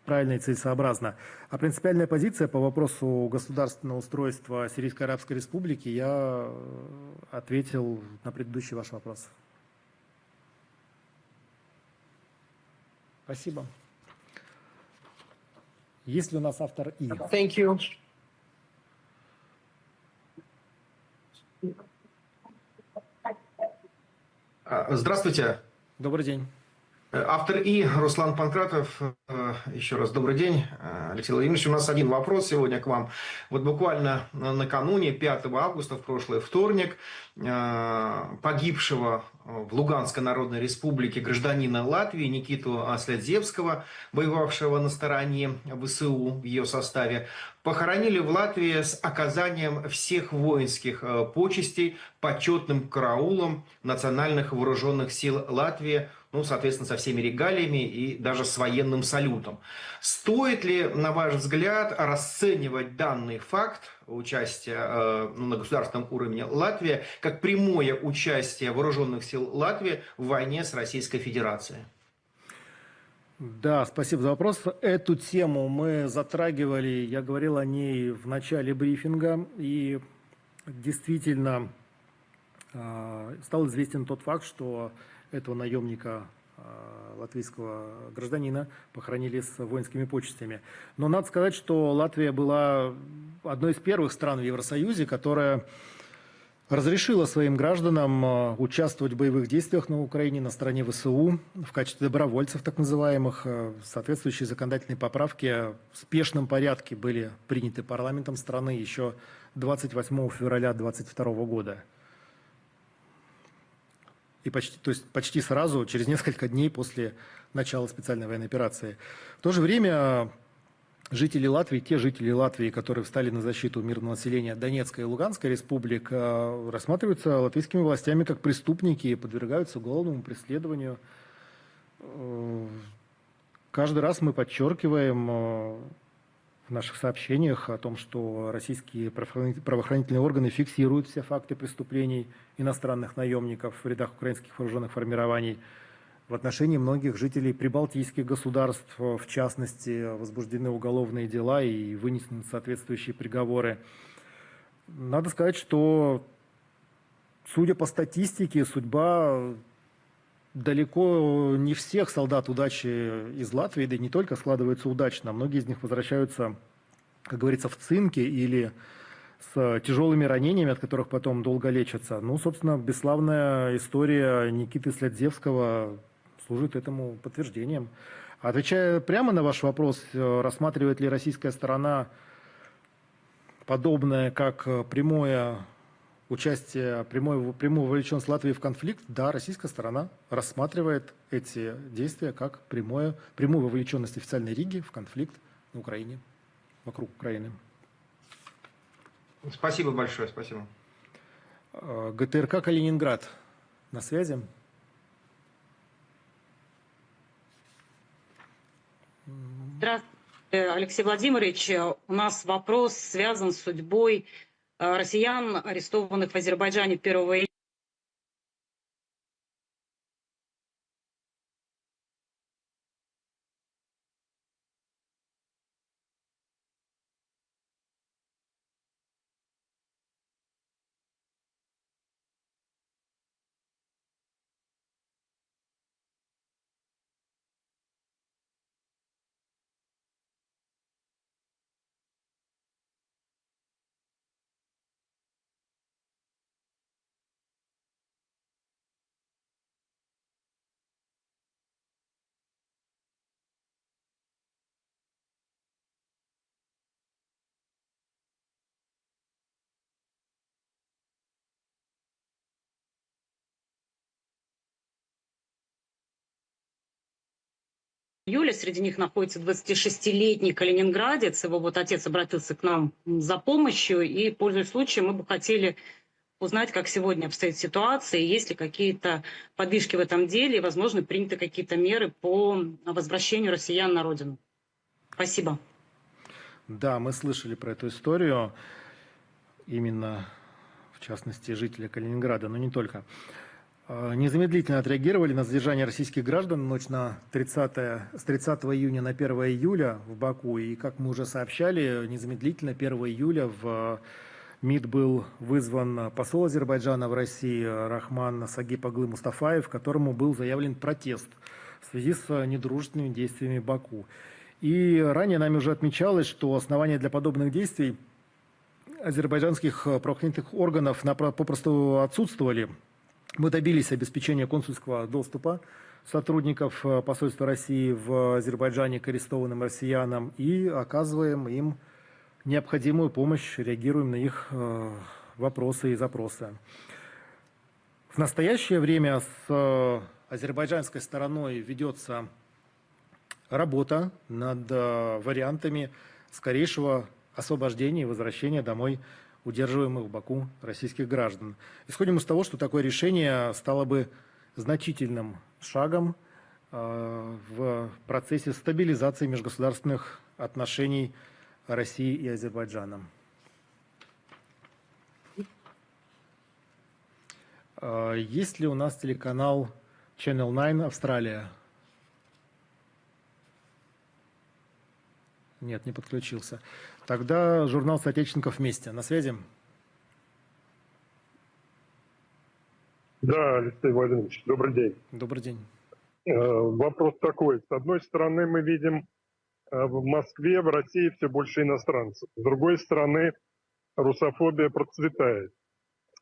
правильно и целесообразно. А принципиальная позиция по вопросу государственного устройства Сирийской Арабской Республики я ответил на предыдущий ваш вопрос. Спасибо. Есть ли у нас автор И? Thank you. Здравствуйте. Добрый день. Автор И, Руслан Панкратов. Еще раз добрый день, Алексей Владимирович. У нас один вопрос сегодня к вам. Вот буквально накануне, 5 августа, в прошлый вторник, погибшего в Луганской Народной Республике гражданина Латвии Никиту Слядзевского, воевавшего на стороне ВСУ в ее составе, похоронили в Латвии с оказанием всех воинских почестей почетным караулом национальных вооруженных сил Латвии, ну, соответственно, со всеми регалиями и даже с военным салютом. Стоит ли, на ваш взгляд, расценивать данный факт участия на государственном уровне Латвии как прямое участие вооруженных сил Латвии в войне с Российской Федерацией? Да, спасибо за вопрос. Эту тему мы затрагивали, я говорил о ней в начале брифинга, и действительно стал известен тот факт, что этого наемника, латвийского гражданина, похоронили с воинскими почестями. Но надо сказать, что Латвия была одной из первых стран в Евросоюзе, которая разрешила своим гражданам участвовать в боевых действиях на Украине на стороне ВСУ в качестве добровольцев, так называемых. Соответствующие законодательные поправки в спешном порядке были приняты парламентом страны еще 28 февраля 2022 года. И почти сразу, через несколько дней после начала специальной военной операции. В то же время жители Латвии, те жители Латвии, которые встали на защиту мирного населения Донецкой и Луганской республик, рассматриваются латвийскими властями как преступники и подвергаются уголовному преследованию. Каждый раз мы подчеркиваем в наших сообщениях о том, что российские правоохранительные органы фиксируют все факты преступлений иностранных наемников в рядах украинских вооруженных формирований. В отношении многих жителей прибалтийских государств, в частности, возбуждены уголовные дела и вынесены соответствующие приговоры. Надо сказать, что, судя по статистике, судьба далеко не всех солдат удачи из Латвии, да и не только, складывается удачно. Многие из них возвращаются, как говорится, в цинке или с тяжелыми ранениями, от которых потом долго лечатся. Ну, собственно, бесславная история Никиты Слядзевского служит этому подтверждением. Отвечая прямо на ваш вопрос, рассматривает ли российская сторона подобное как прямое участие, прямую вовлеченность Латвии в конфликт? Да, российская сторона рассматривает эти действия как прямую вовлеченность официальной Риги в конфликт на Украине, вокруг Украины. Спасибо большое, спасибо. ГТРК Калининград на связи. Здравствуйте, Алексей Владимирович. У нас вопрос связан с судьбой россиян, арестованных в Азербайджане 1 июля. Среди них находится 26-летний калининградец. Его вот отец обратился к нам за помощью. И, пользуясь случаем, мы бы хотели узнать, как сегодня обстоит ситуация, есть ли какие-то подвижки в этом деле, и, возможно, приняты какие-то меры по возвращению россиян на родину. Спасибо. Да, мы слышали про эту историю, именно, в частности, жители Калининграда, но не только. Незамедлительно отреагировали на задержание российских граждан ночь с 30 июня на 1 июля в Баку. И, как мы уже сообщали, незамедлительно 1 июля в МИД был вызван посол Азербайджана в России Рахман Сагипоглы Мустафаев, которому был заявлен протест в связи с недружественными действиями Баку. И ранее нами уже отмечалось, что основания для подобных действий азербайджанских правоохранительных органов попросту отсутствовали. Мы добились обеспечения консульского доступа сотрудников посольства России в Азербайджане к арестованным россиянам и оказываем им необходимую помощь, реагируем на их вопросы и запросы. В настоящее время с азербайджанской стороной ведется работа над вариантами скорейшего освобождения и возвращения домой удерживаемых в Баку российских граждан. Исходим из того, что такое решение стало бы значительным шагом в процессе стабилизации межгосударственных отношений России и Азербайджана. Есть ли у нас телеканал Channel 9 Австралия? Нет, не подключился. Тогда журнал «Соотечественников вместе». На связи? Да, Алексей Владимирович, добрый день. Добрый день. Вопрос такой. С одной стороны, мы видим в Москве, в России все больше иностранцев. С другой стороны, русофобия процветает.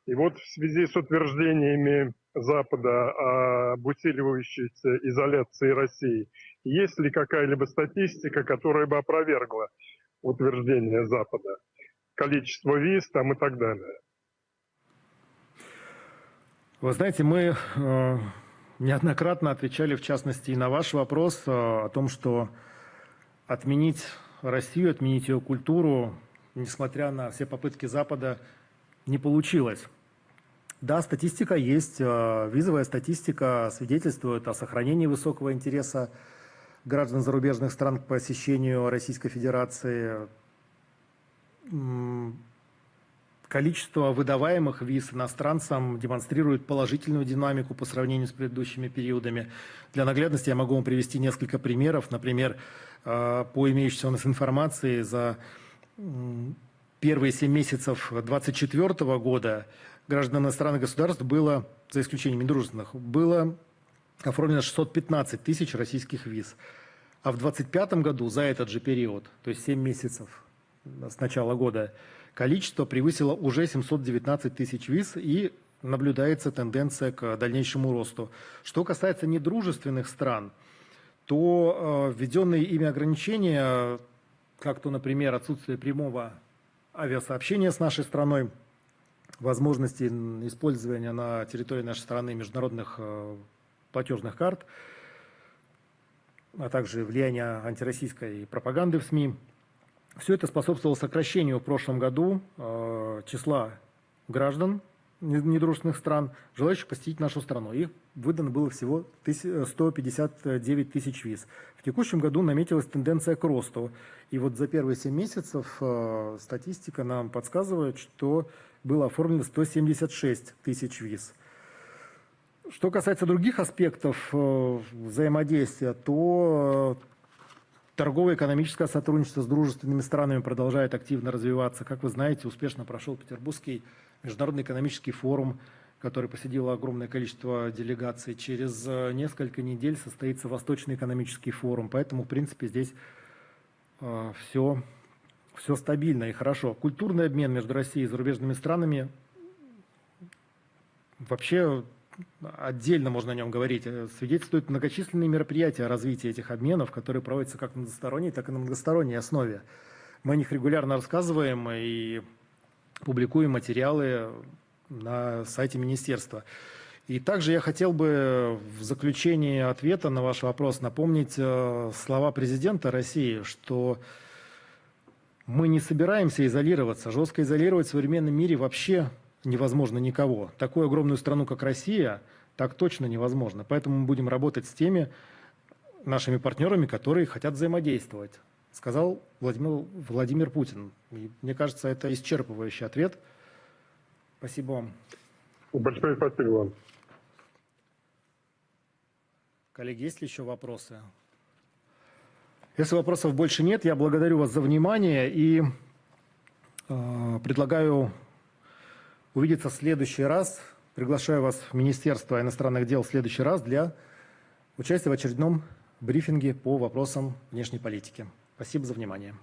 И вот в связи с утверждениями Запада об усиливающейся изоляции России, есть ли какая-либо статистика, которая бы опровергла утверждения Запада? Количество виз там и так далее. Вы знаете, мы неоднократно отвечали, в частности, и на ваш вопрос о том, что отменить Россию, отменить ее культуру, несмотря на все попытки Запада, не получилось. Да, статистика есть, визовая статистика свидетельствует о сохранении высокого интереса граждан зарубежных стран к посещению Российской Федерации. Количество выдаваемых виз иностранцам демонстрирует положительную динамику по сравнению с предыдущими периодами. Для наглядности я могу вам привести несколько примеров. Например, по имеющейся у нас информации, за первые 7 месяцев 2024 года граждан иностранных государств было, за исключением недружественных, было оформлено 615 тысяч российских виз. А в 2025 году за этот же период, то есть 7 месяцев с начала года, количество превысило уже 719 тысяч виз, и наблюдается тенденция к дальнейшему росту. Что касается недружественных стран, то введенные ими ограничения, как то, например, отсутствие прямого авиасообщения с нашей страной, возможности использования на территории нашей страны международных платежных карт, а также влияние антироссийской пропаганды в СМИ, все это способствовало сокращению в прошлом году числа граждан недружественных стран, желающих посетить нашу страну. Их выдано было всего 159 тысяч виз. В текущем году наметилась тенденция к росту. И вот за первые 7 месяцев статистика нам подсказывает, что было оформлено 176 тысяч виз. Что касается других аспектов взаимодействия, то торгово-экономическое сотрудничество с дружественными странами продолжает активно развиваться. Как вы знаете, успешно прошел Петербургский международный экономический форум, который посетило огромное количество делегаций. Через несколько недель состоится Восточный экономический форум. Поэтому, в принципе, здесь все стабильно и хорошо. Культурный обмен между Россией и зарубежными странами вообще отдельно можно о нем говорить. Свидетельствуют многочисленные мероприятия о развитии этих обменов, которые проводятся как на двусторонней, так и на многосторонней основе. Мы о них регулярно рассказываем и публикуем материалы на сайте министерства. И также я хотел бы в заключении ответа на ваш вопрос напомнить слова президента России, что мы не собираемся изолироваться. Жестко изолировать в современном мире вообще невозможно никого. Такую огромную страну, как Россия, так точно невозможно. Поэтому мы будем работать с теми нашими партнерами, которые хотят взаимодействовать, сказал Владимир Путин. И мне кажется, это исчерпывающий ответ. Спасибо вам. Большое спасибо вам. Коллеги, есть ли еще вопросы? Если вопросов больше нет, я благодарю вас за внимание и предлагаю увидеться в следующий раз. Приглашаю вас в Министерство иностранных дел в следующий раз для участия в очередном брифинге по вопросам внешней политики. Спасибо за внимание.